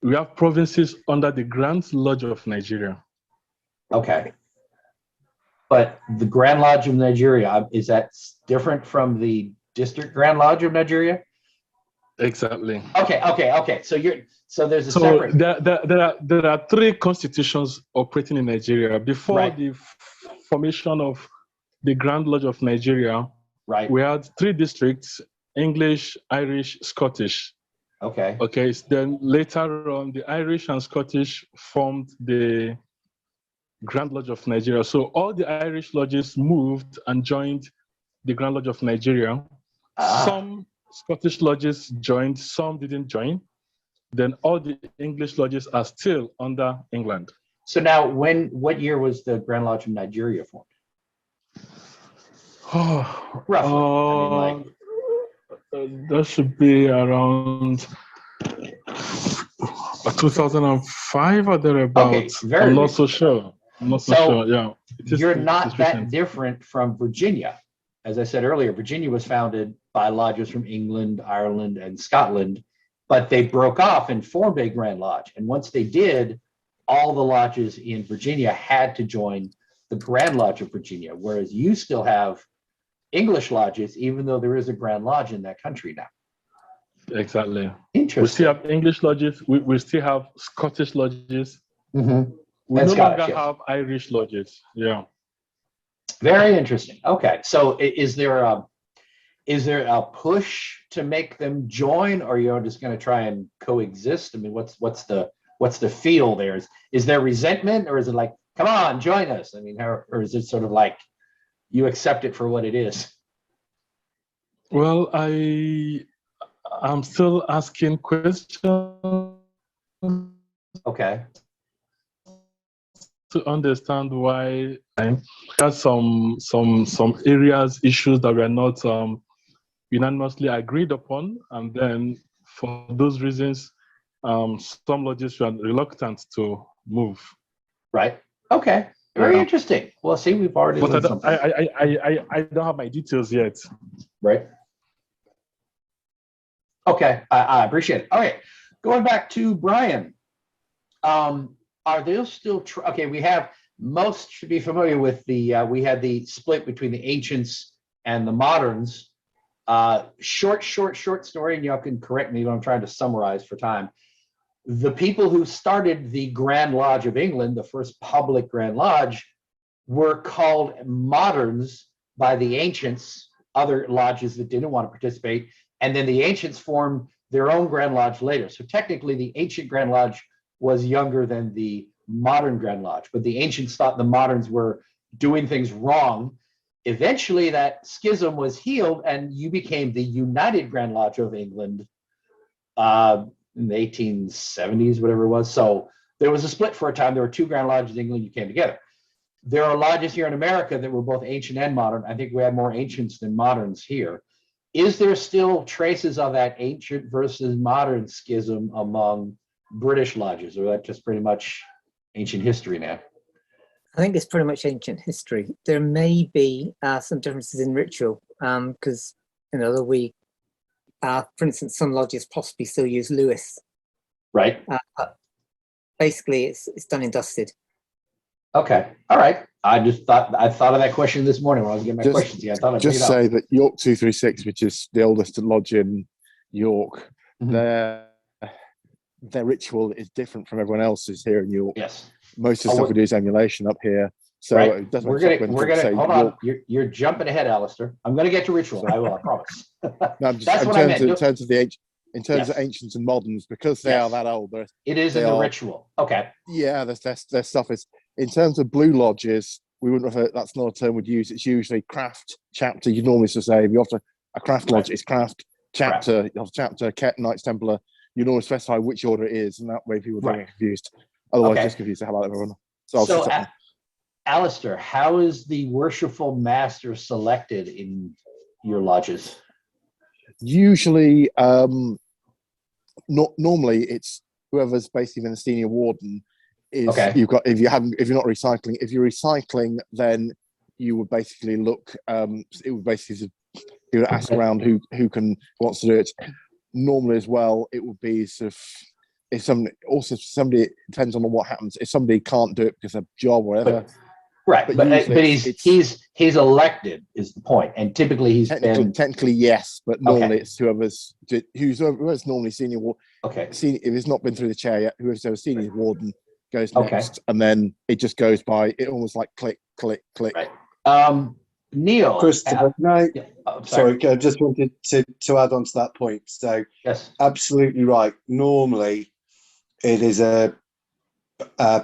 S6: We have provinces under the Grand Lodge of Nigeria.
S1: Okay. But the Grand Lodge of Nigeria, is that different from the District Grand Lodge of Nigeria?
S6: Exactly.
S1: Okay. So there's a separate.
S6: There are 3 constitutions operating in Nigeria. Before the formation of the Grand Lodge of Nigeria, we had 3 districts: English, Irish, Scottish.
S1: Okay.
S6: Then later on, the Irish and Scottish formed the Grand Lodge of Nigeria. So all the Irish lodges moved and joined the Grand Lodge of Nigeria. Some Scottish lodges joined, some didn't join. Then all the English lodges are still under England.
S1: So now, what year was the Grand Lodge of Nigeria formed? Roughly.
S6: That should be around 2005 or thereabouts.
S1: Okay, very
S6: I'm not
S1: recent.
S6: so sure. I'm not so sure. Yeah.
S1: You're not that
S6: recent.
S1: different from Virginia. As I said earlier, Virginia was founded by lodges from England, Ireland, and Scotland, but they broke off and formed a Grand Lodge. And once they did, all the lodges in Virginia had to join the Grand Lodge of Virginia, whereas you still have English lodges, even though there is a Grand Lodge in that country now.
S6: Exactly.
S1: Interesting.
S6: We still have English lodges. We still have Scottish lodges.
S1: Mm-hmm.
S6: We
S1: And
S6: no
S1: Scottish,
S6: longer
S1: yes.
S6: have Irish lodges. Yeah.
S1: Very interesting. Okay, so is there a push to make them join, or you're just going to try and coexist? I mean, what's the feel there? Is there resentment, or is it like, come on, join us? I mean, or is it sort of like you accept it for what it is?
S6: Well, I'm still asking questions
S1: Okay.
S6: to understand why there's some areas, issues that were not unanimously agreed upon, and then for those reasons, some lodges were reluctant to move.
S1: Right. Okay. Very
S6: Yeah.
S1: interesting. Well, see, we've already
S6: But
S1: learned something.
S6: I don't have my details yet.
S1: Right. Okay, I appreciate it. Okay, going back to Brian. Are those still true? Okay, most should be familiar with we had the split between the ancients and the moderns. Short story, and y'all can correct me when I'm trying to summarize for time. The people who started the Grand Lodge of England, the first public Grand Lodge, were called moderns by the ancients, other lodges that didn't want to participate, and then the ancients formed their own Grand Lodge later. So technically, the ancient Grand Lodge was younger than the modern Grand Lodge, but the ancients thought the moderns were doing things wrong. Eventually, that schism was healed, and you became the United Grand Lodge of England in the 1870s, whatever it was. So there was a split for a time. There were two Grand Lodges in England. You came together. There are lodges here in America that were both ancient and modern. I think we have more ancients than moderns here. Is there still traces of that ancient versus modern schism among British lodges, or that just pretty much ancient history now?
S2: I think it's pretty much ancient history. There may be some differences in ritual because, for instance, some lodges possibly still use Lewis.
S1: Right.
S2: But basically, it's done and dusted.
S1: Okay. All right. I thought of that question this morning when I was getting my questions. Yeah, I thought I'd bring it up.
S3: Say that York 236, which is the oldest lodge in York, their ritual is different from everyone else's here in York.
S1: Yes.
S3: Most of the stuff we do is emulation up here. So
S1: right.
S3: it doesn't
S1: we're gonna
S3: say
S1: hold
S3: York.
S1: on. You're jumping ahead, Alistair. I'm gonna get to ritual. I will, I promise.
S3: No, I'm just, in terms of ancients and moderns, because they are that old.
S1: It is in the ritual. Okay.
S3: Yeah, their stuff is. In terms of blue lodges, we wouldn't refer. That's not a term we'd use. It's usually craft chapter. You normally just say if you have a craft lodge, it's craft chapter. You have chapter, Knights Templar. You normally specify which order it is, and that way people don't get confused. Otherwise, just confused the hell out of everyone. So
S1: Alistair, how is the worshipful master selected in your lodges?
S3: Usually, normally it's whoever's basically the senior warden. You've got if you're not recycling. If you're recycling, then you would basically look. It would basically you would ask around who wants to do it. Normally as well, it would be sort of if somebody it depends on what happens. If somebody can't do it because of job or whatever.
S1: But he's elected is the point, and typically he's
S3: technically yes, but normally it's whoever's normally senior.
S1: Okay.
S3: Senior, if it's not been through the chair yet, whoever's a senior warden goes next, and then it just goes by. It almost like click.
S1: Right. Neil,
S4: Christopher, sorry, I just wanted to add on to that point. So,
S1: yes,
S4: absolutely right. Normally, it is a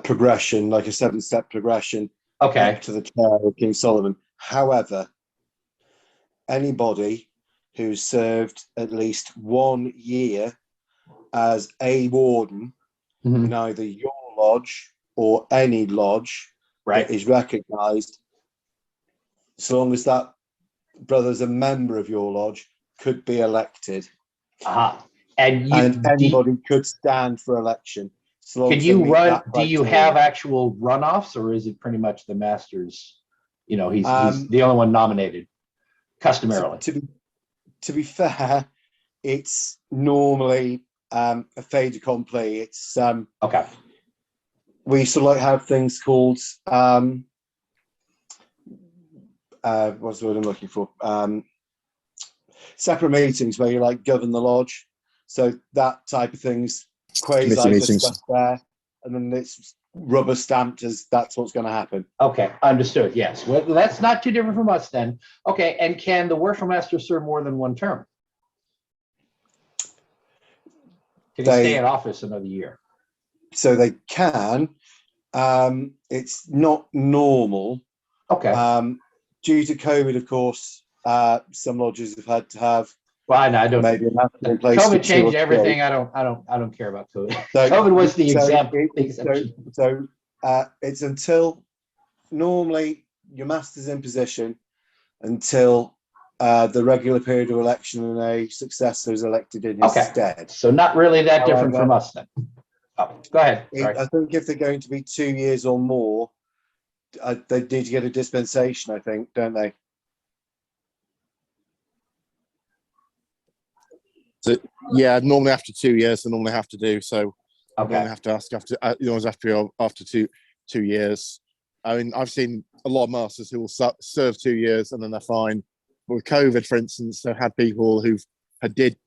S4: progression, like a 7-step progression.
S1: Okay.
S4: To the chair of King Solomon. However, anybody who served at least 1 year as a warden
S1: Mhm.
S4: in either your lodge or any lodge
S1: Right.
S4: that is recognised, so long as that brother's a member of your lodge, could be elected.
S1: Uh-huh. And
S4: And anybody could stand for election. So long
S1: can
S4: as they
S1: you
S4: meet
S1: run,
S4: that
S1: do you
S4: criteria.
S1: have actual runoffs, or is it pretty much the master's, you know, he's
S4: Um,
S1: the only one nominated customarily?
S4: To be fair, it's normally a fait accompli. It's
S1: Okay.
S4: we sort of like have things called what's the word I'm looking for? Separate meetings where you like govern the lodge. So that type of things
S3: Committee
S4: quasi
S3: meetings.
S4: discussed there, and then it's rubber stamped as that's what's going to happen.
S1: Okay, understood. Yes. Well, that's not too different from us then. Okay, and can the worship master serve more than one term? Can he stay in office another year?
S4: So they can. It's not normal.
S1: Okay.
S4: Due to COVID, of course, some lodges have had to have
S1: Well, I don't.
S4: maybe a master in place. for
S1: COVID
S4: 2 or
S1: changed
S4: 3.
S1: everything. I don't care about COVID.
S4: So-
S1: COVID was the
S4: so
S1: exception.
S4: It's until normally your master's in position until the regular period of election and a successor is elected in his
S1: Okay.
S4: stead.
S1: So not really that different
S4: However,
S1: from us then. Oh, go ahead. Sorry.
S4: I think if they're going to be 2 years or more, they need to get a dispensation, I think, don't they?
S3: So, yeah, normally after 2 years, they normally have to do so.
S1: Okay.
S3: Normally have to ask after, you always have to be after two years. I mean, I've seen a lot of masters who will serve 2 years and then they're fine. But with COVID, for instance, they've had people who did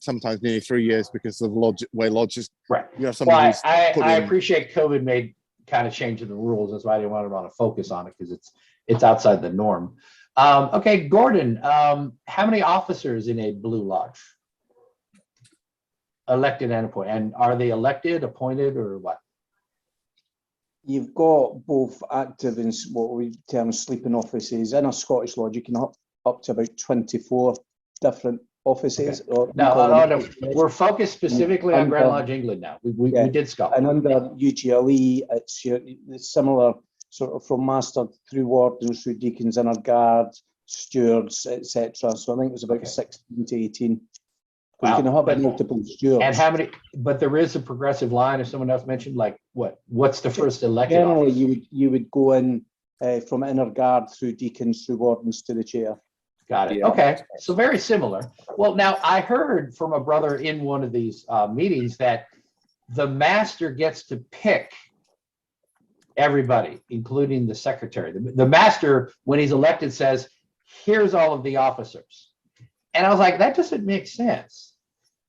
S3: sometimes nearly 3 years because of way lodges.
S1: Right.
S3: You know, somebody
S1: Well,
S3: who's put
S1: I
S3: in.
S1: appreciate COVID made kind of changing the rules. That's why I didn't want to focus on it, because it's outside the norm. Okay, Gordon, how many officers in a Blue Lodge? Elected and appointed. And are they elected, appointed, or what?
S5: You've got both active and what we term sleeping offices. In a Scottish lodge, you can have up to about 24 different offices. Or
S1: No, we're focused specifically on Grand Lodge England now. We did Scotland.
S5: And under UGLE, it's similar, sort of from master through wardens, through deacons, inner guard, stewards, etc. So I think it was about 16 to 18.
S1: Wow.
S5: You can have multiple stewards.
S1: And how many? But there is a progressive line, as someone else mentioned. Like what's the first elected?
S5: Generally,
S1: office?
S5: you would go in from inner guard through deacons, through wardens to the chair.
S1: Got it.
S5: Yeah.
S1: Okay, so very similar. Well, now I heard from a brother in one of these meetings that the master gets to pick everybody, including the secretary. The master, when he's elected, says, "Here's all of the officers." And I was like, that doesn't make sense.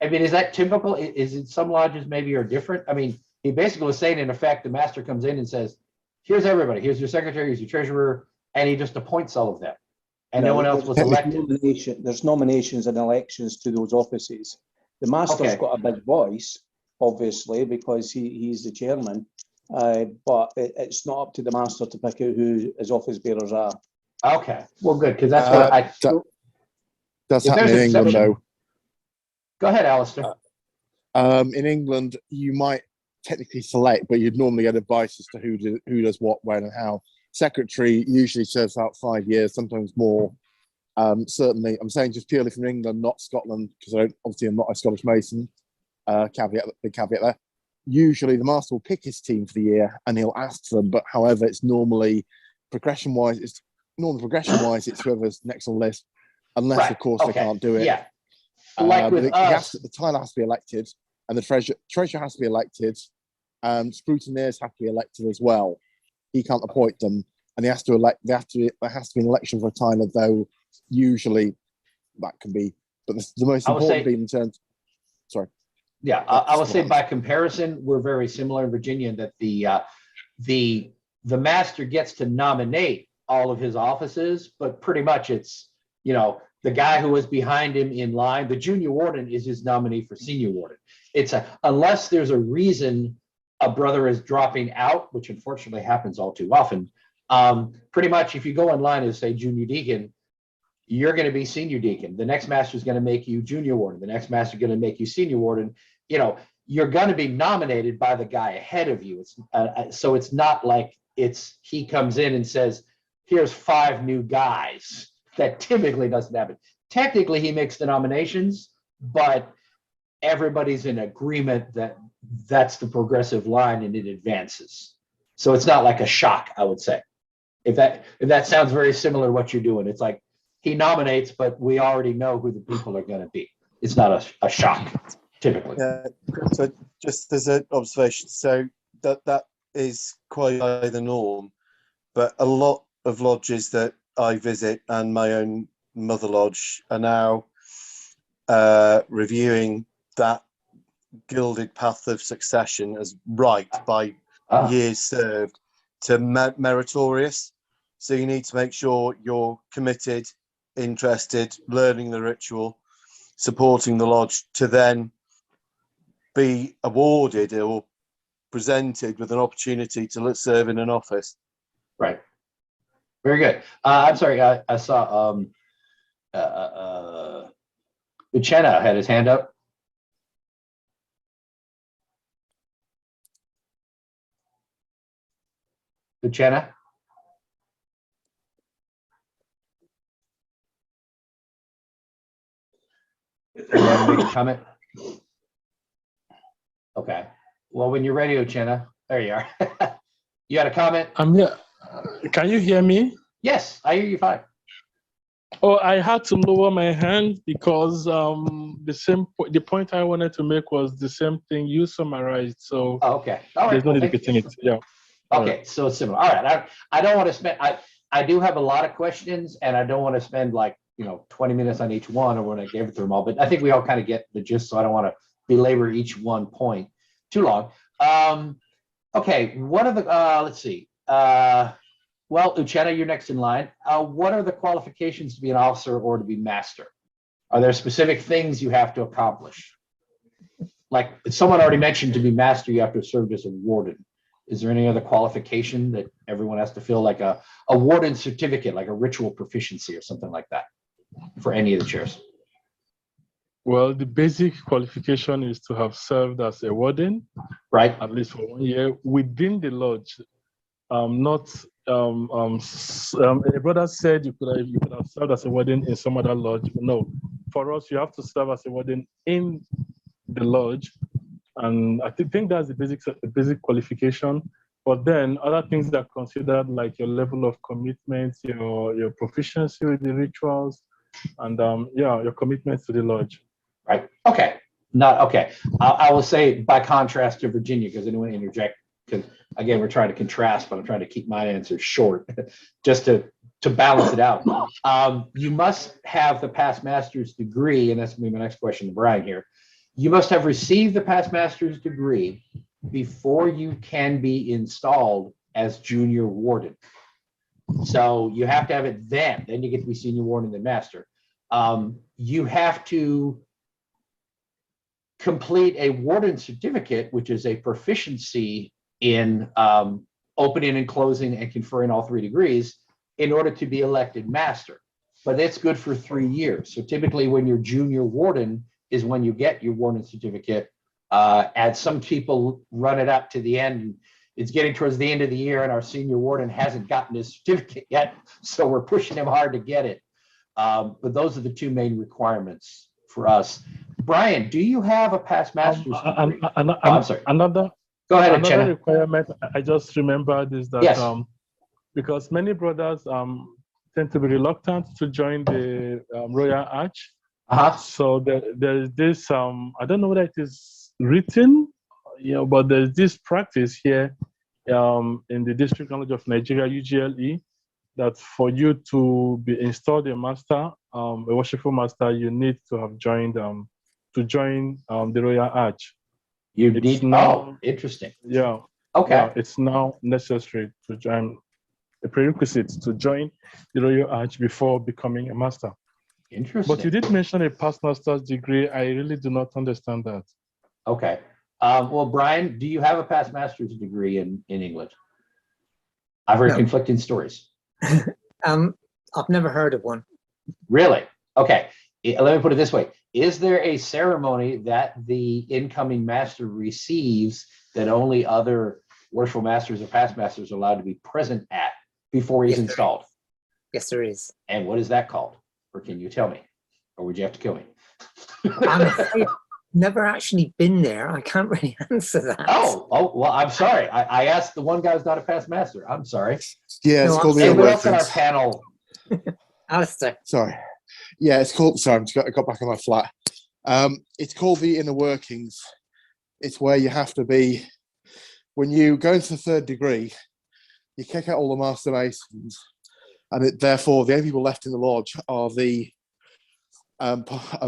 S1: I mean, is that typical? Is it some lodges maybe are different? I mean, he basically was saying, in effect, the master comes in and says, "Here's everybody. Here's your secretary, here's your treasurer," and he just appoints all of them. And no one else was elected.
S5: There's nominations and elections to those offices. The master's got a big voice, obviously, because he's the chairman, but it's not up to the master to pick out who his office bearers are.
S1: Okay, well, good, because that's what I...
S3: That's happening in England, though.
S1: Go ahead, Alistair.
S3: In England, you might technically select, but you'd normally get advice as to who does what, when, and how. Secretary usually serves out 5 years, sometimes more. Certainly, I'm saying just purely from England, not Scotland, because obviously I'm not a Scottish Mason. Big caveat there. Usually, the master will pick his team for the year, and he'll ask them. But however, it's normally progression-wise. It's whoever's next on the list, unless of course they can't do it.
S1: Yeah. Like with us,
S3: the title has to be elected, and the treasurer has to be elected, and scrutineers have to be elected as well. He can't appoint them, and he has to elect. There has to be an election for a title, though usually that can be. But the most important thing in terms. Sorry.
S1: Yeah, I would say by comparison, we're very similar in Virginia in that the master gets to nominate all of his offices, but pretty much it's, the guy who was behind him in line, the junior warden is his nominee for senior warden. Unless there's a reason a brother is dropping out, which unfortunately happens all too often. Pretty much if you go in line as say junior deacon, you're going to be senior deacon. The next master is going to make you junior warden. The next master is going to make you senior warden. You know, you're going to be nominated by the guy ahead of you. It's so it's not like he comes in and says, here's 5 new guys. That typically doesn't happen. Technically, he makes the nominations, but everybody's in agreement that that's the progressive line and it advances. So it's not like a shock, I would say. If that sounds very similar to what you're doing, it's like he nominates, but we already know who the people are going to be. It's not a shock, typically.
S4: Yeah. So just as an observation, so that is quite the norm, but a lot of lodges that I visit and my own mother lodge are now reviewing that gilded path of succession as Rite by years served to meritorious. So you need to make sure you're committed, interested, learning the ritual, supporting the lodge to then be awarded or presented with an opportunity to serve in an office.
S1: Right. Very good. I'm sorry. I saw Uchenna had his hand up. Uchenna? You want to make a comment? Okay. Well, when you're ready, Uchenna, there you are. You had a comment?
S6: I'm here. Can you hear me?
S1: Yes, I hear you fine.
S6: Oh, I had to lower my hand because the point I wanted to make was the same thing you summarized. So
S1: okay. All right.
S6: There's no need to repeating it. Yeah.
S1: Okay, so it's similar. All right. I don't want to spend. I do have a lot of questions, and I don't want to spend like 20 minutes on each one, or when I gave it to them all. But I think we all kind of get the gist, so I don't want to belabor each one point too long. Okay, what are the? Let's see. Well, Uchenna, you're next in line. What are the qualifications to be an officer or to be master? Are there specific things you have to accomplish? Like someone already mentioned, to be master, you have to have served as a warden. Is there any other qualification that everyone has to fill, like a warden certificate, like a ritual proficiency or something like that for any of the chairs?
S6: Well, the basic qualification is to have served as a warden,
S1: right?
S6: At least for 1 year within the lodge. Not a brother said you could have served as a warden in some other lodge. No, for us, you have to serve as a warden in the lodge. And I think that's the basic qualification. But then other things that are considered, like your level of commitment, your proficiency with the rituals, and your commitment to the lodge.
S1: Right. Okay. Not okay. I will say by contrast to Virginia, because I didn't want to interject, because again, we're trying to contrast, but I'm trying to keep my answers short just to balance it out. You must have the past master's degree, and that's going to be my next question to Brian here. You must have received the past master's degree before you can be installed as junior warden. So you have to have it then you get to be senior warden and master. You have to complete a warden certificate, which is a proficiency in opening and closing and conferring all 3 degrees in order to be elected master. But that's good for 3 years. So typically when you're junior warden is when you get your warden certificate. And some people run it up to the end. It's getting towards the end of the year and our senior warden hasn't gotten his certificate yet. So we're pushing him hard to get it. But those are the 2 main requirements for us. Brian, do you have a past master's degree? I'm sorry. Go ahead,
S6: another requirement I just remembered is that
S1: yes.
S6: Because many brothers tend to be reluctant to join the Royal Arch. So there is this, I don't know whether it is written, but there's this practice here in the District College of Nigeria, UGLE, that for you to be installed a master, a worshipful master, you need to have joined to join the Royal Arch.
S1: You need now. Interesting.
S6: Yeah.
S1: Okay.
S6: Yeah, it's now necessary to join, a prerequisite to join the Royal Arch before becoming a master.
S1: Interesting.
S6: But you did mention a past master's degree. I really do not understand that.
S1: Okay. Well, Brian, do you have a past master's degree in English? I've heard conflicting stories.
S2: I've never heard of one.
S1: Really? Okay. Let me put it this way. Is there a ceremony that the incoming master receives that only other worshipful masters or past masters are allowed to be present at before he's
S2: Yes, there is.
S1: installed?
S2: Yes, there is.
S1: And what is that called? Or can you tell me? Or would you have to kill me?
S2: I'm afraid I've never actually been there. I can't really answer that.
S1: Oh, well, I'm sorry. I asked the one guy who's not a past master. I'm sorry.
S3: Yeah, it's
S2: No,
S3: called the
S2: I'm
S3: inner
S1: Anybody else on our
S3: workings.
S1: panel?
S2: Alistair.
S3: Sorry. Yeah, it's called. Sorry, I got back on my flat. It's called the inner workings. It's where you have to be when you go into the third degree. You kick out all the master masons, and therefore the only people left in the lodge are the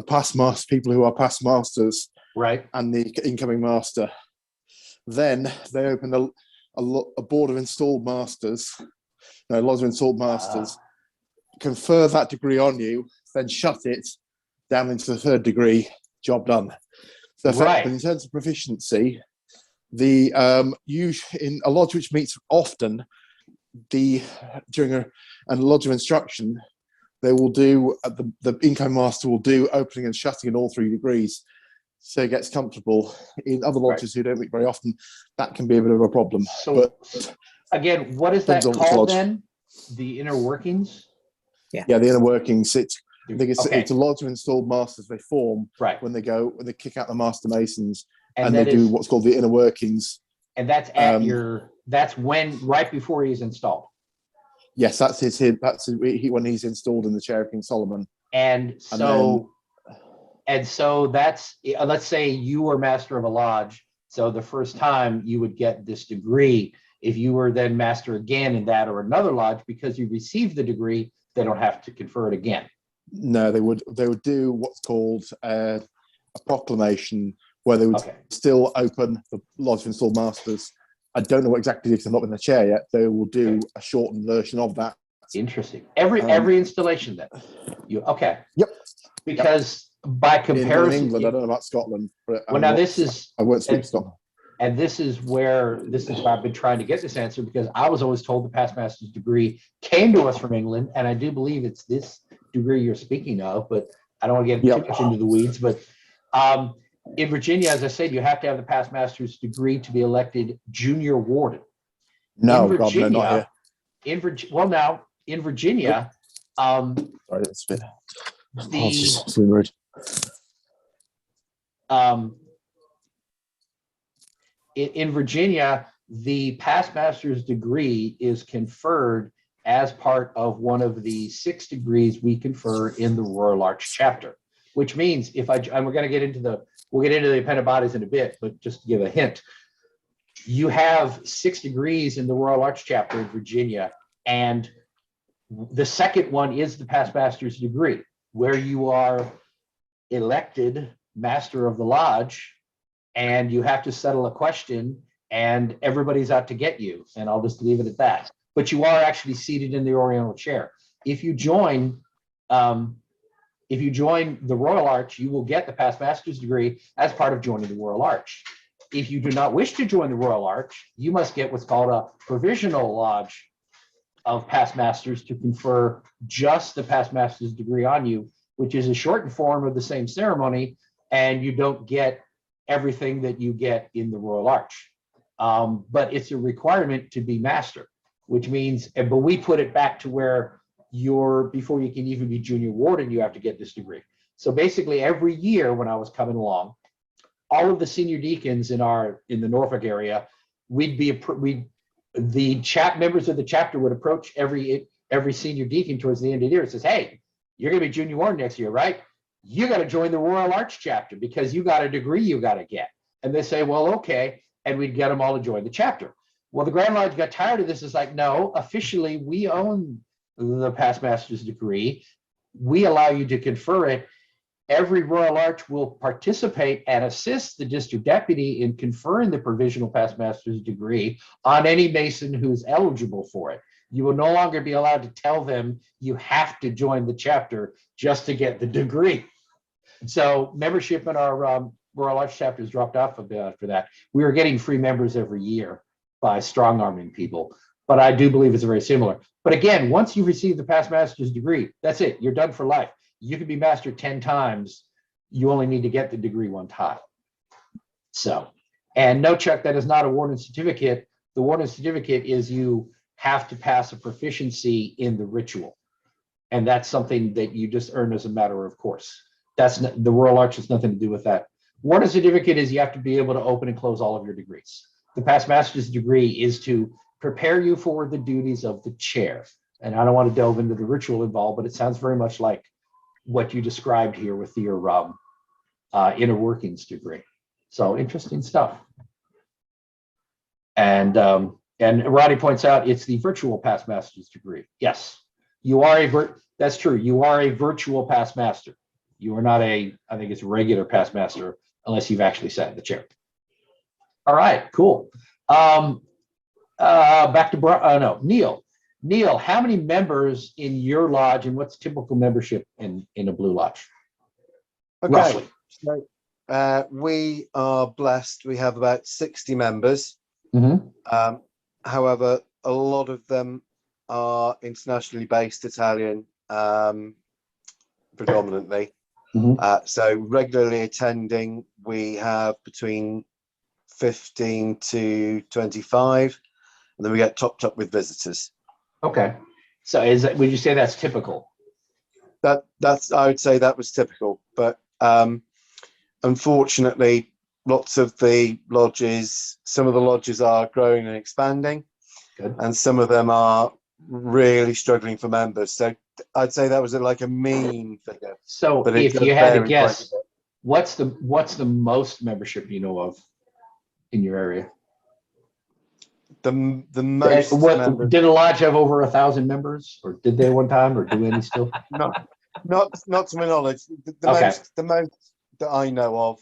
S3: past master people who are past masters,
S1: Right.
S3: and the incoming master. Then they open a board of installed masters, no, lodge of installed masters, confer that degree on you, then shut it down into the third degree, job done. So effectively, in terms of proficiency, the in a lodge which meets often, during a lodge of instruction, they will do the incoming master will do opening and shutting in all 3 degrees, so it gets comfortable. In other lodges who don't meet very often, that can be a bit of a problem.
S1: So
S3: but
S1: again, what is that
S3: depends on which
S1: called
S3: lodge.
S1: then? The inner workings?
S3: Yeah, the inner workings. I think
S1: Okay.
S3: it's a lodge of installed masters they form
S1: Right.
S3: when they kick out the master masons,
S1: And
S3: and they
S1: that
S3: do
S1: is-
S3: what's called the inner workings.
S1: And that's at that's when, right before he's installed.
S3: Yes, that's when he's installed in the chair of King Solomon.
S1: And so that's, let's say you were master of a lodge. So the first time you would get this degree. If you were then master again in that or another lodge, because you received the degree, they don't have to confer it again.
S3: No, they would do what's called a proclamation, where they would still open the lodge of installed masters. I don't know what exactly, because I'm not in the chair yet. They will do a shortened version of that.
S1: Interesting. Every installation then.
S3: Yep.
S1: Because by comparison,
S3: in England, I don't know about Scotland, but
S1: well, now this is,
S3: I won't speak to Scotland.
S1: and this is why I've been trying to get this answer, because I was always told the past master's degree came to us from England, and I do believe it's this degree you're speaking of, but I don't want to get too much into the weeds. But in Virginia, as I said, you have to have the past master's degree to be elected junior warden.
S3: No,
S1: in Virginia,
S3: God, no, not here.
S1: In Virginia,
S3: Sorry, it's a bit.
S1: the
S3: Rude.
S1: In Virginia, the past master's degree is conferred as part of one of the 6 degrees we confer in the Royal Arch chapter, which means and we'll get into the appended bodies in a bit, but just to give a hint, you have 6 degrees in the Royal Arch chapter in Virginia, and the second one is the past master's degree, where you are elected master of the lodge, and you have to settle a question, and everybody's out to get you. And I'll just leave it at that. But you are actually seated in the Oriental chair. If you join the Royal Arch, you will get the past master's degree as part of joining the Royal Arch. If you do not wish to join the Royal Arch, you must get what's called a provisional lodge of past masters to confer just the past master's degree on you, which is a shortened form of the same ceremony, and you don't get everything that you get in the Royal Arch. But it's a requirement to be master, which means, but we put it back to where before you can even be junior warden, you have to get this degree. So basically every year when I was coming along, all of the senior deacons in the Norfolk area, members of the chapter would approach every senior deacon towards the end of the year and says, hey, you're going to be junior warden next year, right? You got to join the Royal Arch chapter because you got a degree you got to get. And they say, well, okay. And we'd get them all to join the chapter. Well, the Grand Lodge got tired of this. It's like, no, officially we own the past master's degree. We allow you to confer it. Every Royal Arch will participate and assist the district deputy in conferring the provisional past master's degree on any Mason who's eligible for it. You will no longer be allowed to tell them you have to join the chapter just to get the degree. So membership in our Royal Arch chapter has dropped off a bit after that. We were getting free members every year by strong arming people. but I do believe it's very similar. But again, once you receive the past master's degree, that's it. You're done for life. You can be master 10 times. You only need to get the degree one time. So, and no, Chuck, that is not a warden certificate. The warden certificate is you have to pass a proficiency in the ritual. And that's something that you just earn as a matter of course. That's not, the Royal Arch has nothing to do with that. Warden certificate is you have to be able to open and close all of your degrees. The past master's degree is to prepare you for the duties of the chair. And I don't want to delve into the ritual involved, but it sounds very much like what you described here with your inner workings degree. So interesting stuff. And Roddy points out it's the virtual past master's degree. Yes, you are that's true. You are a virtual past master. You are not I think it's regular past master unless you've actually sat in the chair. All right, cool. Back to Neil. Neil, how many members in your lodge and what's typical membership in a Blue Lodge?
S4: Okay,
S1: Roughly.
S4: so we are blessed. We have about 60 members.
S1: Mm-hmm.
S4: However, a lot of them are internationally based Italian, predominantly.
S1: Mm-hmm.
S4: So regularly attending, we have between 15 to 25, and then we get topped up with visitors.
S1: Okay. So would you say that's typical?
S4: That's I would say that was typical, but unfortunately, lots of the lodges, some of the lodges are growing and expanding.
S1: Good.
S4: And some of them are really struggling for members. So I'd say that was like a mean figure.
S1: So
S4: But
S1: if you had to guess, what's the most membership you know of in your area?
S4: The most members,
S1: Did a lodge have over 1,000 members, or did they one time, or do any still?
S4: not to my knowledge. The
S1: Okay.
S4: most that I know of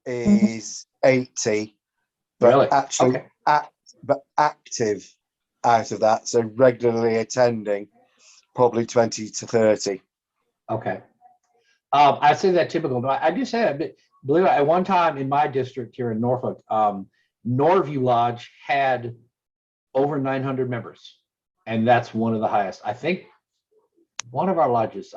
S4: is 80, but
S1: Really?
S4: actually
S1: Okay.
S4: but active out of that, so regularly attending, probably 20 to 30.
S1: Okay. I'd say that typical, but I do say that, but believe it, at one time in my district here in Norfolk, Norview Lodge had over 900 members, and that's one of the highest. I think one of our lodges,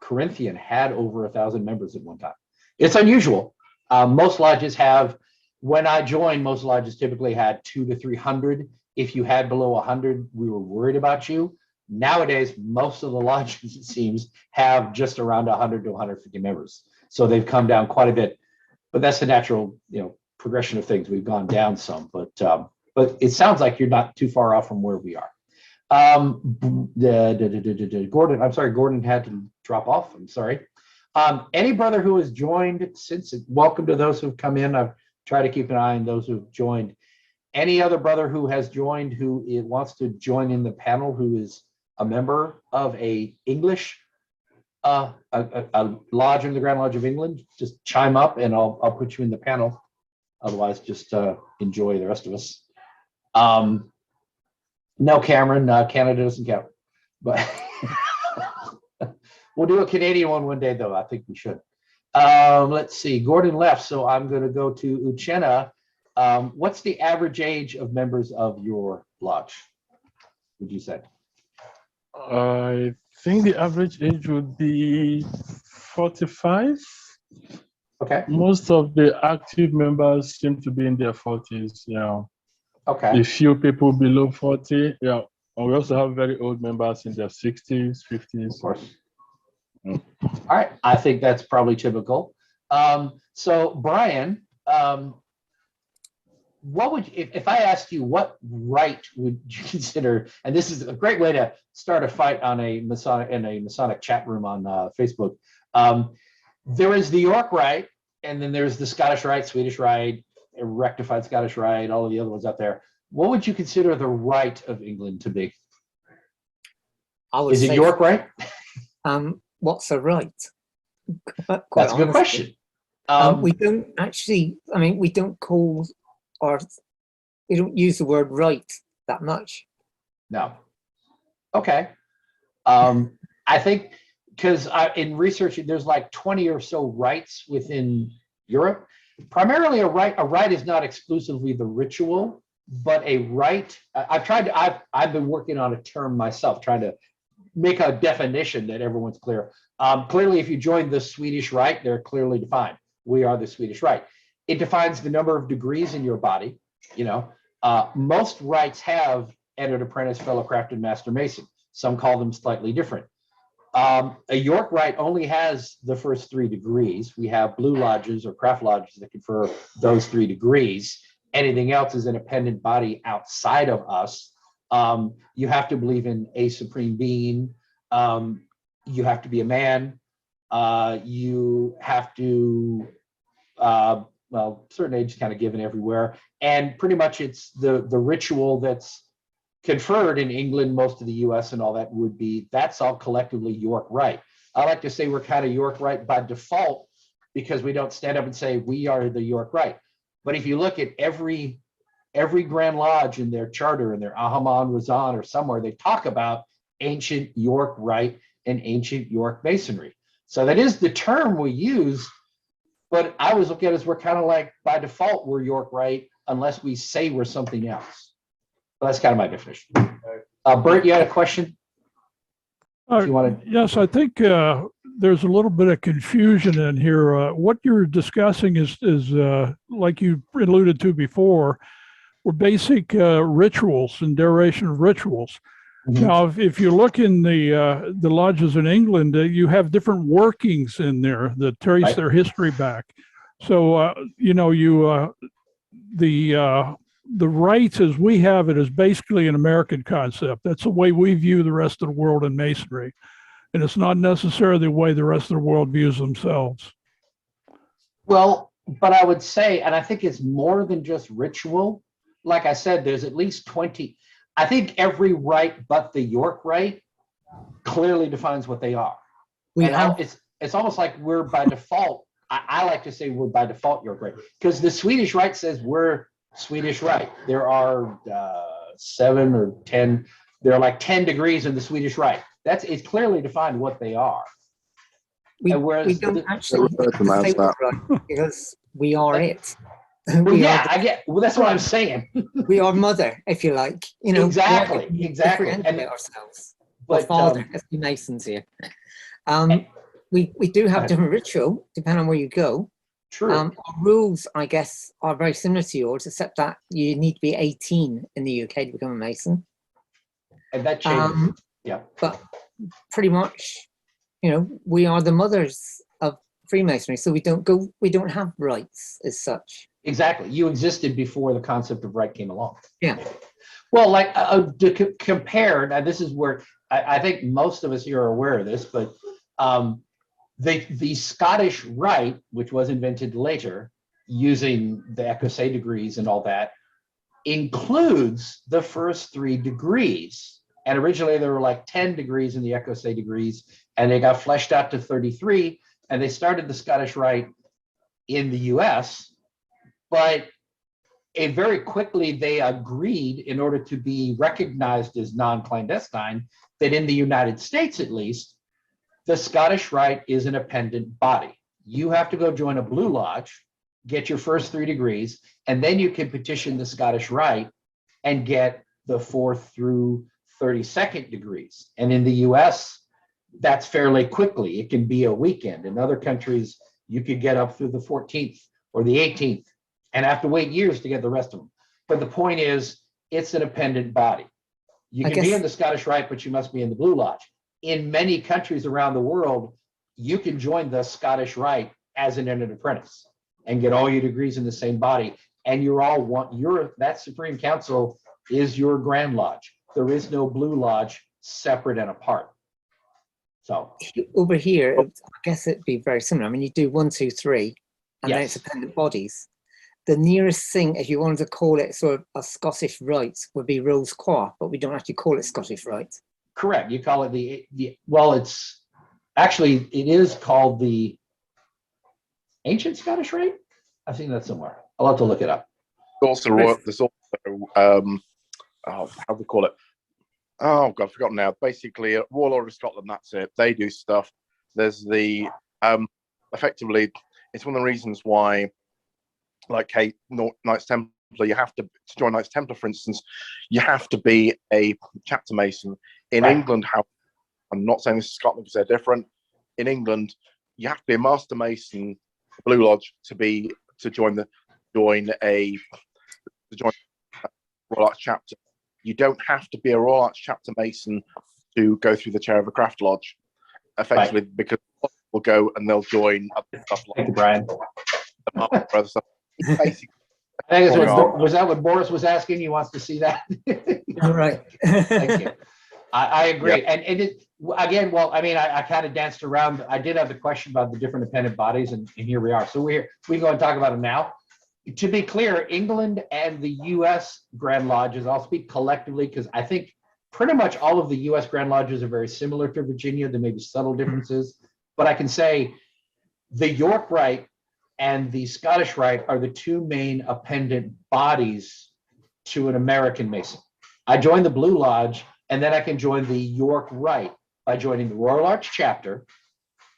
S1: Corinthian, had over 1,000 members at one time. It's unusual. Most lodges have, when I joined, most lodges typically had 200 to 300. If you had below 100, we were worried about you. Nowadays, most of the lodges, it seems, have just around 100 to 150 members. So they've come down quite a bit, but that's the natural, progression of things. We've gone down some, but it sounds like you're not too far off from where we are. Gordon, I'm sorry, Gordon had to drop off. I'm sorry. Any brother who has joined since, welcome to those who've come in. I've tried to keep an eye on those who've joined. Any other brother who has joined who wants to join in the panel who is a member of a English a lodge in the Grand Lodge of England, just chime up and I'll put you in the panel. Otherwise, just enjoy the rest of us. No, Cameron, Canada doesn't count, but we'll do a Canadian one day, though. I think we should. Let's see. Gordon left, so I'm going to go to Uchenna. What's the average age of members of your lodge, would you say?
S6: I think the average age would be 45.
S1: Okay.
S6: Most of the active members seem to be in their 40s. Yeah.
S1: Okay.
S6: A few people below 40. Yeah. And we also have very old members in their 60s, 50s.
S1: Of course. All right. I think that's probably typical. So Brian, what would, if I asked you what rite would you consider, and this is a great way to start a fight on a Masonic chat room on Facebook. There is the York Rite, and then there's the Scottish Rite, Swedish Rite, rectified Scottish Rite, all of the other ones out there. What would you consider the Rite of England to be? Is it York Rite?
S2: What's a rite?
S1: That's a good question.
S2: We don't actually, we don't call, or we don't use the word rite that much.
S1: No. Okay. I think because in research, there's like 20 or so rites within Europe. Primarily a rite is not exclusively the ritual. but a right, I've been working on a term myself, trying to make a definition that everyone's clear. Clearly, if you join the Swedish Rite, they're clearly defined. We are the Swedish Rite. It defines the number of degrees in your body. Most rites have entered apprentice, fellow craftsman, master mason. Some call them slightly different. A York Rite only has the first 3 degrees. We have blue lodges or craft lodges that confer those 3 degrees. Anything else is an appendant body outside of us. You have to believe in a supreme being. You have to be a man. You have to, certain age is kind of given everywhere. And pretty much it's the ritual that's conferred in England, most of the US and all that would be, that's all collectively York Rite. I like to say we're kind of York Rite by default because we don't stand up and say we are the York Rite. But if you look at every Grand Lodge in their charter, in their Ahaman Razan or somewhere, they talk about ancient York Rite and ancient York Masonry. So that is the term we use, but I always look at it as we're kind of like, by default, we're York Rite unless we say we're something else. But that's kind of my definition. Bert, you had a question? If you wanted.
S7: Yes, I think there's a little bit of confusion in here. What you're discussing is like you alluded to before, were basic rituals and derivation of rituals. Mm-hmm. Now, if you look in the lodges in England, you have different workings in there that trace their history back. So, the rites as we have it is basically an American concept. That's the way we view the rest of the world in Masonry. And it's not necessarily the way the rest of the world views themselves.
S1: Well, but I would say, and I think it's more than just ritual. Like I said, there's at least 20. I think every rite but the York Rite clearly defines what they are. It's almost like we're by default. I like to say we're by default York Rite because the Swedish Rite says we're Swedish Rite. There are 7 or 10. There are like 10 degrees in the Swedish Rite. It's clearly defined what they are.
S2: We don't actually say we're right because we are it.
S1: Well, that's what I'm saying.
S2: We are mother, if you like.
S1: Exactly.
S2: And ourselves. But father, let's be Masons here. We do have different ritual depending on where you go.
S1: True.
S2: Our rules, I guess, are very similar to yours, except that you need to be 18 in the UK to become a Mason.
S1: And that changes.
S2: But pretty much, we are the mothers of Freemasonry, so we don't have rights as such.
S1: Exactly. You existed before the concept of right came along.
S2: Yeah.
S1: Well, like to compare, now this is where I think most of us here are aware of this, but the Scottish Rite, which was invented later using the Ecosse degrees and all that, includes the first 3 degrees. And originally there were like 10 degrees in the Ecosse degrees, and they got fleshed out to 33, and they started the Scottish Rite in the US, but very quickly they agreed, in order to be recognized as non-clandestine, that in the United States at least, the Scottish Rite is an appendant body. You have to go join a Blue Lodge, get your first 3 degrees, and then you can petition the Scottish Rite and get the 4th through 32nd degrees. And in the US, that's fairly quickly. It can be a weekend. In other countries, you could get up through the 14th or the 18th and have to wait years to get the rest of them. But the point is, it's an appendant body. You can be in the Scottish Rite, but you must be in the Blue Lodge. In many countries around the world, you can join the Scottish Rite as an entered apprentice and get all your degrees in the same body. And that Supreme Council is your Grand Lodge. There is no Blue Lodge separate and apart. So
S2: over here, I guess it'd be very similar. I mean, you do 1, 2, 3, and then it's appendant bodies. The nearest thing, if you wanted to call it sort of a Scottish Rite, would be Rose Croix, but we don't actually call it Scottish Rite.
S1: Correct. You call it it's actually, it is called the Ancient Scottish Rite. I've seen that somewhere. I'll have to look it up.
S3: There's also how do we call it? Oh God, I've forgotten now. Basically, Royal Order of Scotland. That's it. They do stuff. There's the effectively, it's one of the reasons why, like Knights Templar you have to join Knights Templar, for instance, you have to be a chapter Mason. In
S1: Right.
S3: England, how I'm not saying this is Scotland because they're different. In England, you have to be a Master Mason, Blue Lodge, to join Royal Arch chapter. You don't have to be a Royal Arch chapter Mason to go through the chair of a craft lodge, effectively, because will go and they'll join other stuff
S1: Thank you,
S3: like
S1: Brian.
S3: other stuff. Basically,
S1: I think
S3: Probably not.
S1: was that what Boris was asking? He wants to see that.
S2: All right.
S1: Thank you. I agree. And it, again, well, I mean, I kind of danced around. I did have the question about the different appendant bodies, and here we are. So we can go and talk about them now. To be clear, England and the U.S. Grand Lodges, I'll speak collectively because I think pretty much all of the U.S. Grand Lodges are very similar to Virginia. There may be subtle differences, but I can say the York Rite and the Scottish Rite are the two main appendant bodies to an American Mason. I joined the Blue Lodge, and then I can join the York Rite by joining the Royal Arch chapter.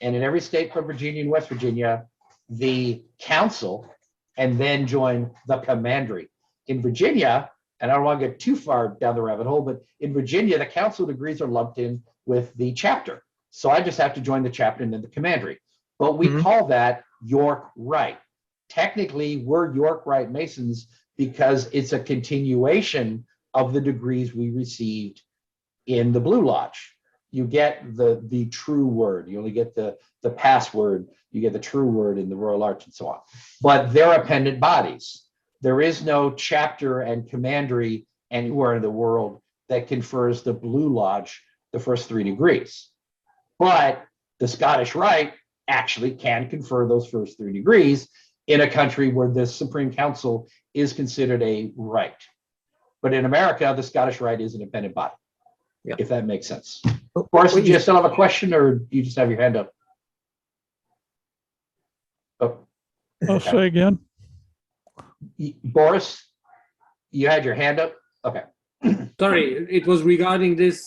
S1: And in every state from Virginia and West Virginia, the council, and then join the commandery. In Virginia, and I don't want to get too far down the rabbit hole, but in Virginia, the council degrees are lumped in with the chapter. So I just have to join the chapter and then the commandery. But we call that York Rite. Technically, we're York Rite Masons because it's a continuation of the degrees we received in the Blue Lodge. You get the true word. You only get the password. You get the true word in the Royal Arch and so on. But they're appendant bodies. There is no chapter and commandery anywhere in the world that confers the Blue Lodge the first 3 degrees. But the Scottish Rite actually can confer those first 3 degrees in a country where the Supreme Council is considered a rite. But in America, the Scottish Rite is an appendant body, if that makes sense. Boris, do you still have a question, or do you just have your hand up? Oh,
S7: I'll say again.
S1: Boris, you had your hand up? Okay.
S8: Sorry, it was regarding this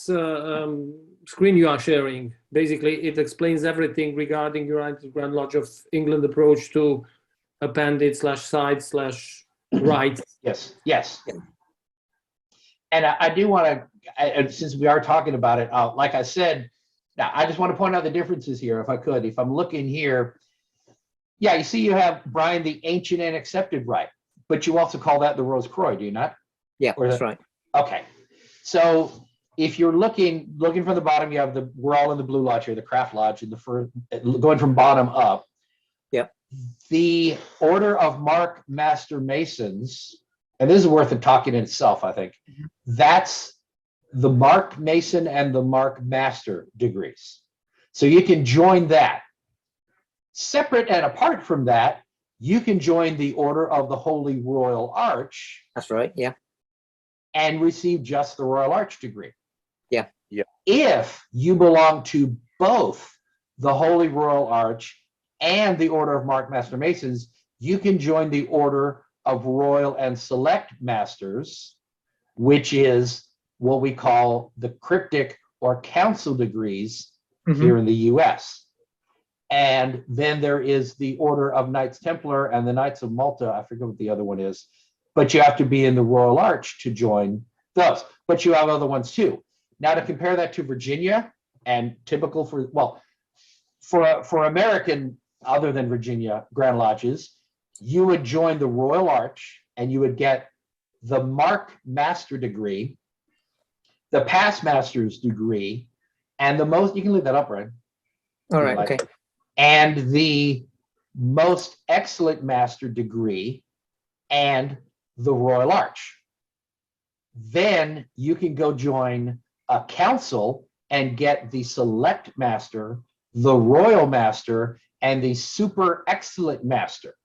S8: screen you are sharing. Basically, it explains everything regarding United Grand Lodge of England approach to appended / right.
S1: Yes, yes. And I do want to, since we are talking about it, like I said, now I just want to point out the differences here, if I could. If I'm looking here, yeah, you see you have, Brian, the ancient and accepted rite, but you also call that the Rose Croix, do you not?
S2: Yeah, that's right.
S1: Okay. So if you're looking from the bottom, you have we're all in the Blue Lodge here, the Craft Lodge, and the first, going from bottom up.
S2: Yep.
S1: The Order of Mark Master Masons, and this is worth it talking in itself, I think. That's the Mark Mason and the Mark Master degrees. So you can join that. Separate and apart from that, you can join the Order of the Holy Royal Arch.
S2: That's right. Yeah.
S1: And receive just the Royal Arch degree.
S2: Yeah.
S3: Yeah.
S1: If you belong to both the Holy Royal Arch and the Order of Mark Master Masons, you can join the Order of Royal and Select Masters, which is what we call the cryptic or council degrees here in the US. And then there is the Order of Knights Templar and the Knights of Malta. I forget what the other one is, but you have to be in the Royal Arch to join those. But you have other ones too. Now to compare that to Virginia, and typical for, well, for American, other than Virginia, Grand Lodges, you would join the Royal Arch and you would get the Mark Master degree, the Past Master's degree, and the most, you can leave that up, right?
S2: All right, okay.
S1: And the Most Excellent Master degree and the Royal Arch. Then you can go join a council and get the Select Master, the Royal Master, and the Super Excellent Master.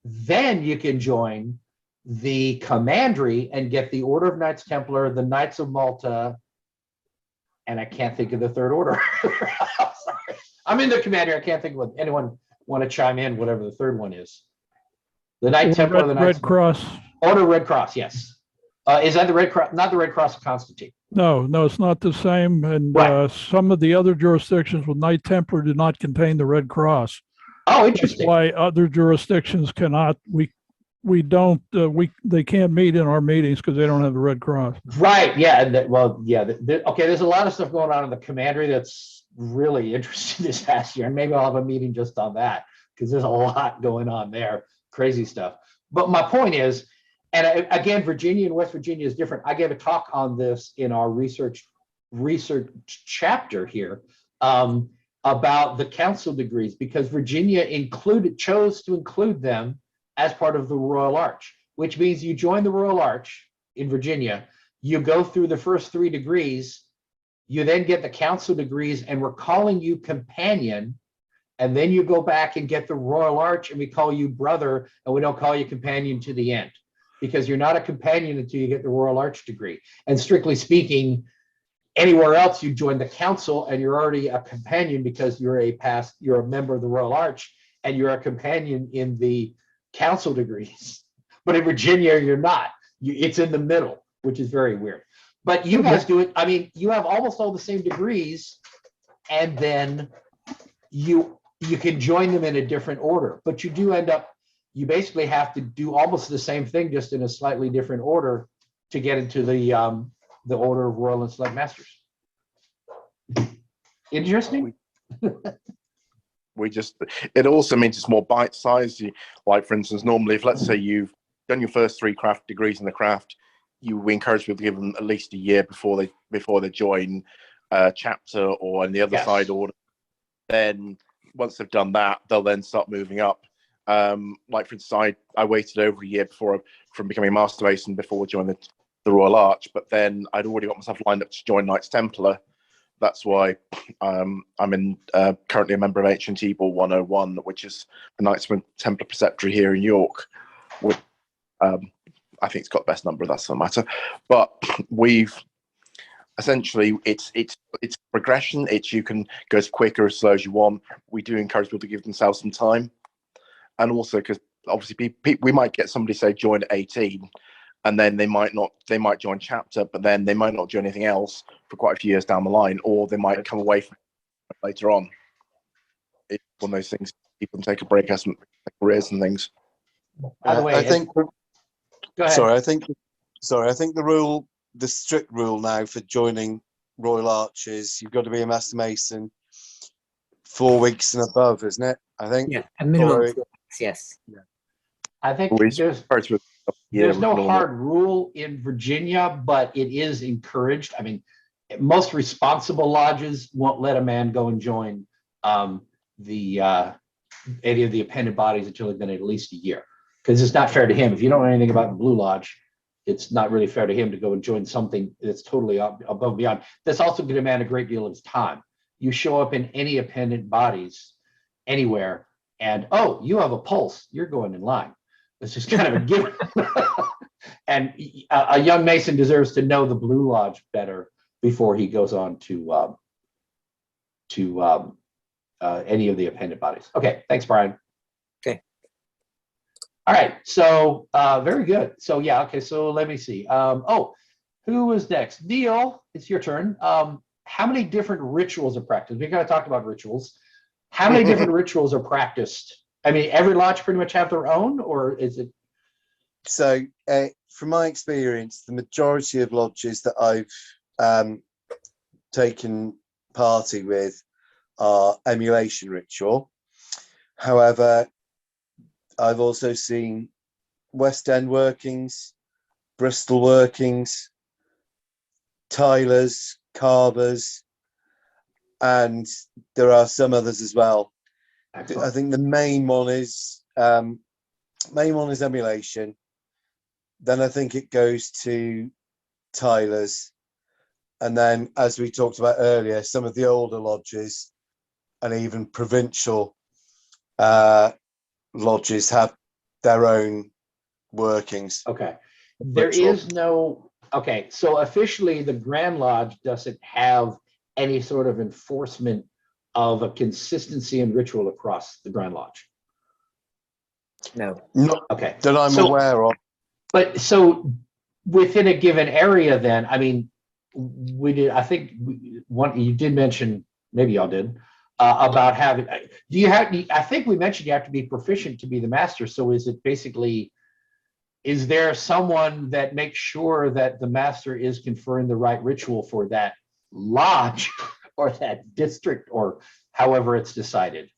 S1: Then you can join the Commandery and get the Order of Knights Templar, the Knights of Malta, and I can't think of the third order. Sorry. I'm in the Commandery. I can't think of what, anyone want to chime in, whatever the third one is. The Knight Templar, the Knights
S7: Red Cross.
S1: Order Red Cross, yes. Is that the Red Cross? Not the Red Cross of Constantine.
S7: No, it's not the same. And
S1: Right.
S7: some of the other jurisdictions with Knight Templar do not contain the Red Cross.
S1: Oh,
S7: That's
S1: interesting.
S7: why other jurisdictions cannot. we don't, they can't meet in our meetings because they don't have the Red Cross.
S1: Right. Yeah. And okay. There's a lot of stuff going on in the commandery that's really interesting this past year, and maybe I'll have a meeting just on that because there's a lot going on there, crazy stuff. But my point is, and again, Virginia and West Virginia is different. I gave a talk on this in our research chapter here about the council degrees, because Virginia chose to include them as part of the Royal Arch, which means you join the Royal Arch in Virginia, you go through the first 3 degrees, you then get the council degrees, and we're calling you companion, and then you go back and get the Royal Arch, and we call you brother, and we don't call you companion to the end, because you're not a companion until you get the Royal Arch degree. And strictly speaking, anywhere else you join the council and you're already a companion because you're a member of the Royal Arch, and you're a companion in the council degrees. But in Virginia, you're not. It's in the middle, which is very weird. But you guys do it. I mean, you have almost all the same degrees, and then you can join them in a different order. But you do end up, you basically have to do almost the same thing, just in a slightly different order to get into the Order of Royal and Select Masters. Interesting.
S3: It also means it's more bite sized. Like, for instance, normally, if let's say you've done your first 3 craft degrees in the craft, we encourage people to give them at least a year before they join chapter or on the other side order. Then once they've done that, they'll then start moving up. Like, for instance, I waited over a year from becoming a Master Mason before joining the Royal Arch, but then I'd already got myself lined up to join Knights Templar. That's why I'm currently a member of H&T Ball 101, which is the Knights Templar Preceptory here in York. With, I think it's got the best number, that's not matter. But we've essentially, it's progression. You can go as quick or as slow as you want. We do encourage people to give themselves some time. And also, because obviously we might get somebody, say, join at 18, and then they might join chapter, but then they might not join anything else for quite a few years down the line, or they might come away from it later on. It's one of those things, people can take a break as careers and things.
S1: By the way,
S4: I think.
S1: go ahead.
S4: Sorry, I think the strict rule now for joining Royal Arch is you've got to be a Master Mason 4 weeks and above, isn't it? I think.
S2: Yeah, a minimum of 4 weeks, yes.
S4: Yeah.
S1: I think there's no hard rule in Virginia, but it is encouraged. I mean, most responsible lodges won't let a man go and join any of the appended bodies until they've been at least a year, because it's not fair to him. If you don't know anything about the Blue Lodge, it's not really fair to him to go and join something that's totally above and beyond. That's also going to demand a great deal of his time. You show up in any appendant bodies anywhere, and you have a pulse, you're going in line. It's just kind of a given. And a young Mason deserves to know the Blue Lodge better before he goes on to any of the appendant bodies. Okay, thanks, Brian.
S2: Okay.
S1: All right, so very good. So yeah, okay, so let me see. Who was next? Neil, it's your turn. How many different rituals are practiced? We gotta talk about rituals. How many different rituals are practiced? I mean, every lodge pretty much have their own, or is it?
S4: So, from my experience, the majority of lodges that I've taken party with are emulation ritual. However, I've also seen West End workings, Bristol workings, tilers, carvers, and there are some others as well. Excellent. I think the main one is emulation. Then I think it goes to tilers, and then, as we talked about earlier, some of the older lodges and even provincial lodges have their own workings.
S1: Okay. There is no, okay, so officially the Grand Lodge doesn't have any sort of enforcement of a consistency in ritual across the Grand Lodge.
S2: No.
S4: Not
S1: okay.
S4: That I'm aware of.
S1: But so within a given area, then, I mean, we did, I think you did mention, maybe y'all did, about having, I think we mentioned you have to be proficient to be the master. So is it basically is there someone that makes sure that the master is conferring the right ritual for that lodge or that district or however it's decided?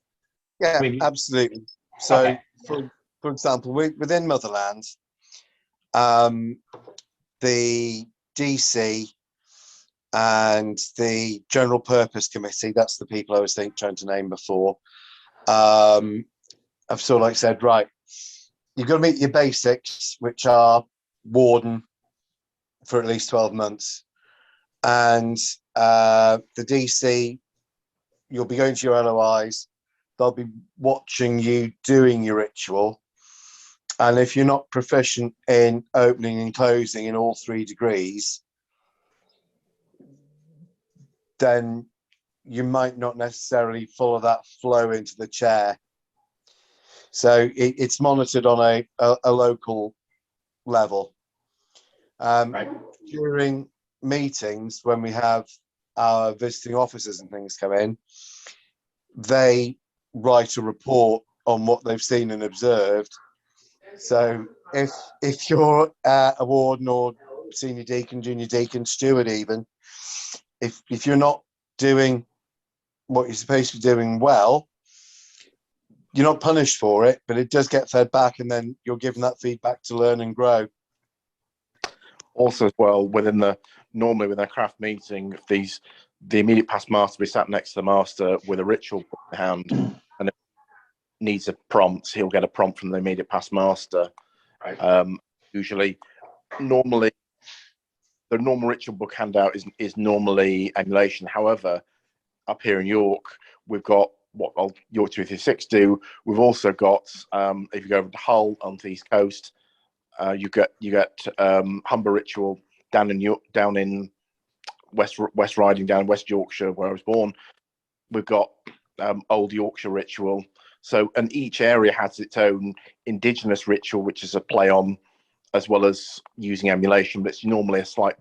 S4: Yeah,
S1: I mean,
S4: absolutely. So,
S1: okay.
S4: for example, within Motherland, the DC and the General Purpose Committee, that's the people I was trying to name before, I've sort of like said, right, you've got to meet your basics, which are warden for at least 12 months. And the DC, you'll be going to your LOIs. They'll be watching you doing your ritual. And if you're not proficient in opening and closing in all 3 degrees, then you might not necessarily follow that flow into the chair. So it's monitored on a local level.
S1: Right.
S4: During meetings, when we have our visiting officers and things come in, they write a report on what they've seen and observed. So if you're a warden or senior deacon, junior deacon, steward even, if you're not doing what you're supposed to be doing well, you're not punished for it, but it does get fed back, and then you're given that feedback to learn and grow.
S3: Also, as well, normally within a craft meeting, the immediate past master will be sat next to the master with a ritual book in hand, and if he needs a prompt, he'll get a prompt from the immediate past master.
S1: Right.
S3: Usually, normally, the normal ritual book handout is normally emulation. However, up here in York, we've got what York 236 do. We've also got, if you go over to Hull on the East Coast, you get Humber Ritual down in West Riding, down in West Yorkshire, where I was born. We've got Old Yorkshire Ritual. So, and each area has its own indigenous ritual, which is a play on, as well as using emulation, but it's normally a slight.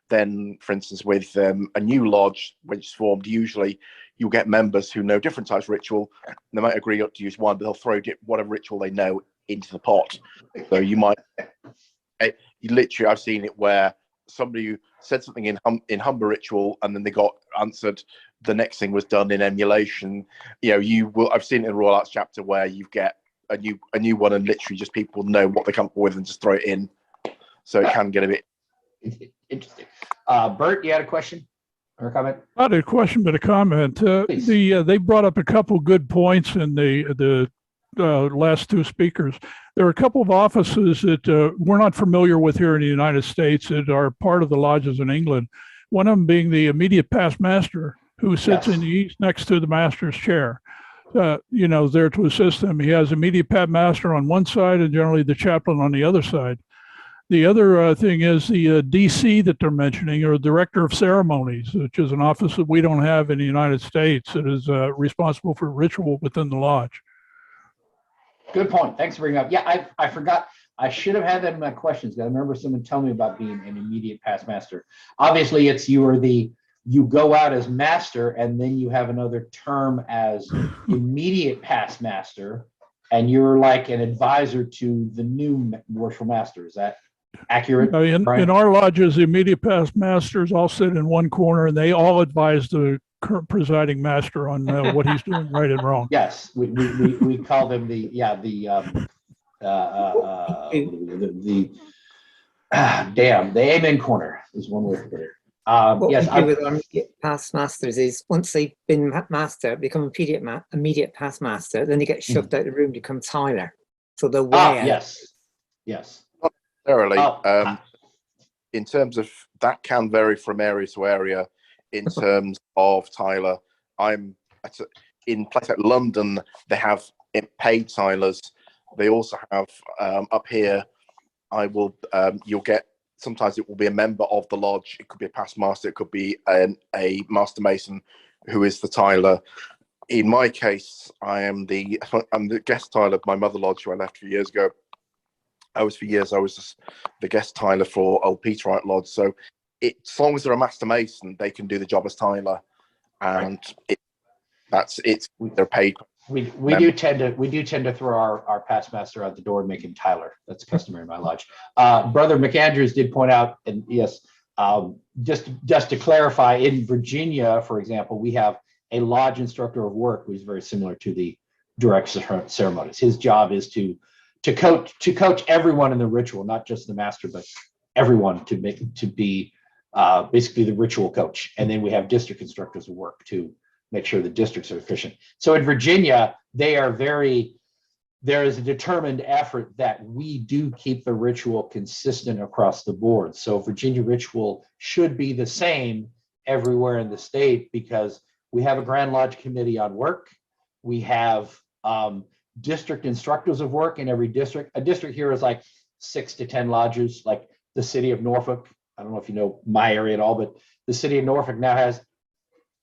S3: Then, for instance, with a new lodge which is formed, usually you'll get members who know different types of ritual. They might agree not to use one, but they'll throw whatever ritual they know into the pot. So you might, I've seen it where somebody said something in Humber Ritual, and then they got answered. The next thing was done in emulation. I've seen it in Royal Arts chapter where you get a new one, and literally just people know what they come up with and just throw it in. So it can get a bit
S1: interesting. Bert, you had a question or a comment?
S7: Not a question, but a comment. They brought up a couple good points in the last 2 speakers. There are a couple of offices that we're not familiar with here in the United States that are part of the lodges in England. One of them being the immediate past master, who sits in the east next to the master's chair. There to assist him. He has immediate past master on one side and generally the chaplain on the other side. The other thing is the DC that they're mentioning, or Director of Ceremonies, which is an office that we don't have in the United States. That is responsible for ritual within the lodge.
S1: Good point. Thanks for bringing up. Yeah, I forgot. I should have had that in my questions. I remember someone telling me about being an immediate past master. Obviously, you go out as master, and then you have another term as immediate past master, and you're like an advisor to the new worshipful master. Is that accurate?
S7: In our lodges, the immediate past masters all sit in one corner, and they all advise the current presiding master on what he's doing right and wrong.
S1: Yes, we call them the amen corner is one word for it.
S2: What
S1: yes,
S2: we do with our immediate past masters is once they've been master, become immediate past master, then they get shoved out of the room to become Tyler. So they're way out.
S1: Yes.
S3: Not necessarily. In terms of that, can vary from area to area. In terms of Tyler, in places like London, they have paid Tylers. They also have up here. You'll get. Sometimes it will be a member of the lodge. It could be a past master. It could be a master mason who is the Tyler. In my case, I'm the guest Tyler of my mother lodge, who I left a few years ago. I was the guest Tyler for Old Peterite Lodge. So as long as they're a master mason, they can do the job as Tyler, and they're paid
S1: We do tend to throw our past master out the door and make him Tyler. That's customary in my lodge. Brother McAndrews did point out, and yes, just to clarify, in Virginia, for example, we have a lodge instructor of work who is very similar to the direct ceremonies. His job is to coach everyone in the ritual, not just the master, but everyone to be basically the ritual coach. And then we have district instructors of work to make sure the districts are efficient. So in Virginia, there is a determined effort that we do keep the ritual consistent across the board. So Virginia ritual should be the same everywhere in the state, because we have a Grand Lodge committee on work. We have district instructors of work in every district. A district here is like 6 to 10 lodges, like the city of Norfolk. I don't know if you know my area at all, but the city of Norfolk now has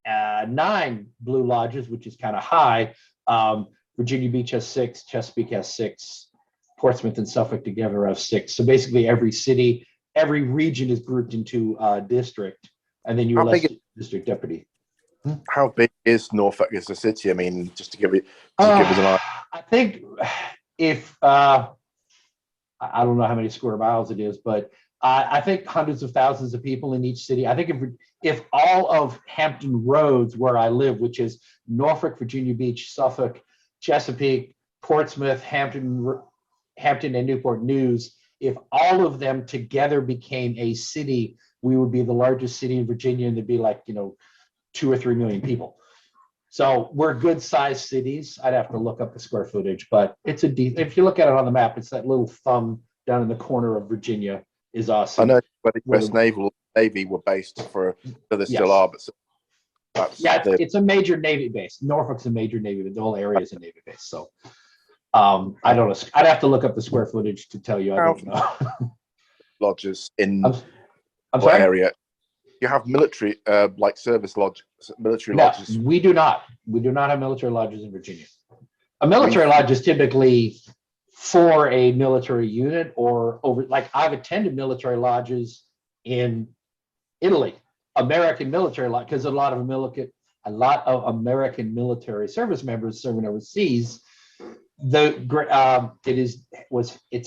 S1: 9 blue lodges, which is kind of high. Virginia Beach has 6, Chesapeake has 6, Portsmouth and Suffolk together have 6. So basically every city, every region is grouped into a district, and then you elect a district deputy.
S3: How big is Norfolk as a city? I mean, just to give us an idea.
S1: I think if I don't know how many square miles it is, but I think hundreds of thousands of people in each city. I think if all of Hampton Roads, where I live, which is Norfolk, Virginia Beach, Suffolk, Chesapeake, Portsmouth, Hampton, and Newport News, if all of them together became a city, we would be the largest city in Virginia, and there'd be like 2 or 3 million people. So we're good sized cities. I'd have to look up the square footage, but it's if you look at it on the map, it's that little thumb down in the corner of Virginia is awesome.
S3: I know where the US Navy were based for they still are, but
S1: it's a major Navy base. Norfolk's a major Navy base. The whole area is a Navy base. So I don't know. I'd have to look up the square footage to tell you. I don't know.
S3: Lodges in
S1: I'm sorry?
S3: area. You have military, like service lodge, military lodges.
S1: We do not. We do not have military lodges in Virginia. A military lodge is typically for a military unit or over. Like I've attended military lodges in Italy, American military lodge, because a lot of American military service members serving overseas. It's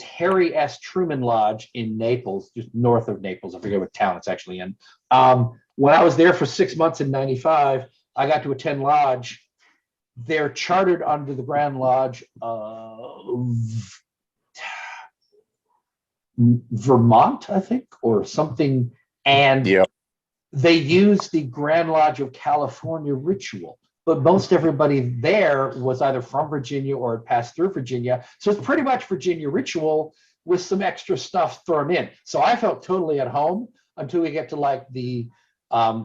S1: Harry S. Truman Lodge in Naples, just north of Naples. I forget what town it's actually in. When I was there for 6 months in '95, I got to attend lodge. They're chartered under the Grand Lodge of Vermont, I think, or something. And they use the Grand Lodge of California ritual. But most everybody there was either from Virginia or had passed through Virginia. So it's pretty much Virginia ritual with some extra stuff thrown in. So I felt totally at home until we get to like the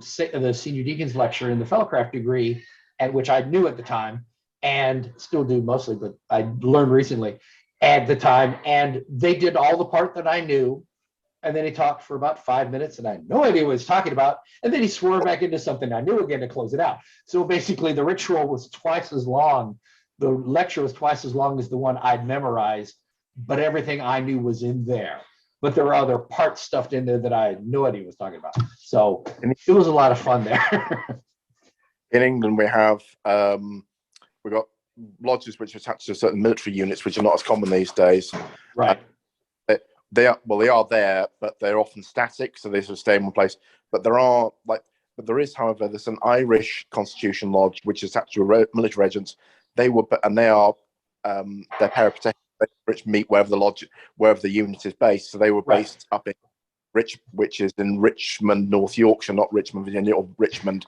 S1: senior deacons lecture in the fellowcraft degree, and which I knew at the time and still do mostly, but I learned recently at the time. And they did all the part that I knew. And then he talked for about 5 minutes and I had no idea what he was talking about. And then he swore back into something I knew again to close it out. So basically the ritual was twice as long. The lecture was twice as long as the one I'd memorized, but everything I knew was in there. But there were other parts stuffed in there that I had no idea what he was talking about. So it was a lot of fun there.
S3: In England, we have, we've got lodges which are attached to certain military units, which are not as common these days.
S1: Right.
S3: They are there, but they're often static, so they sort of stay in one place. But there's an Irish Constitution Lodge which is attached to a military regiment. They're paraprotected, which meet wherever the unit is based. So they were based up in which is in Richmond, North Yorkshire, not Richmond, Virginia, or Richmond.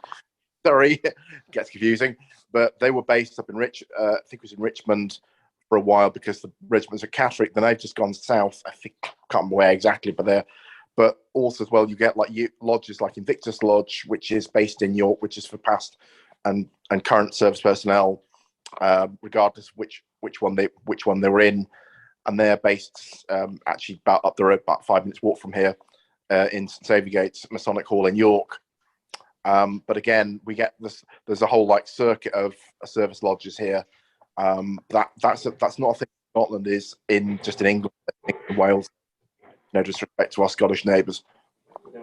S3: Sorry, gets confusing. But they were based up in I think it was in Richmond for a while because the regiments are Catholic. Then they've just gone south. I think can't remember where exactly, but also as well you get like lodges like Invictus Lodge, which is based in York, which is for past and current service personnel, regardless which one they were in, and they're based actually about up the road, about 5 minutes walk from here, in St Saviour Gates Masonic Hall in York. But again, we get this. There's a whole like circuit of service lodges here. That's not a thing Scotland is in England, in Wales. No disrespect to our Scottish neighbours.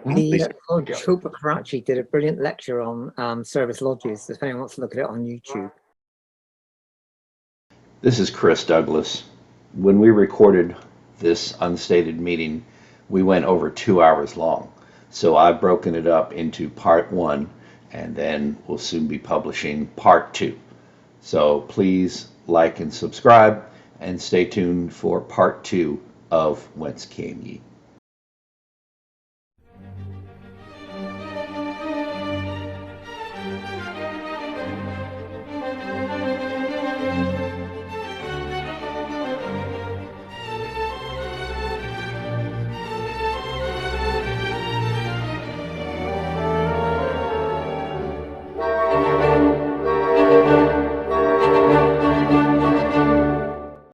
S2: The Chopra Karachi did a brilliant lecture on service lodges. If anyone wants to look at it on YouTube.
S1: This is Chris Douglas. When we recorded this unstated meeting, we went over 2 hours long. So I've broken it up into part 1, and then we'll soon be publishing part 2. So please like and subscribe, and stay tuned for part 2 of Whence Came Ye.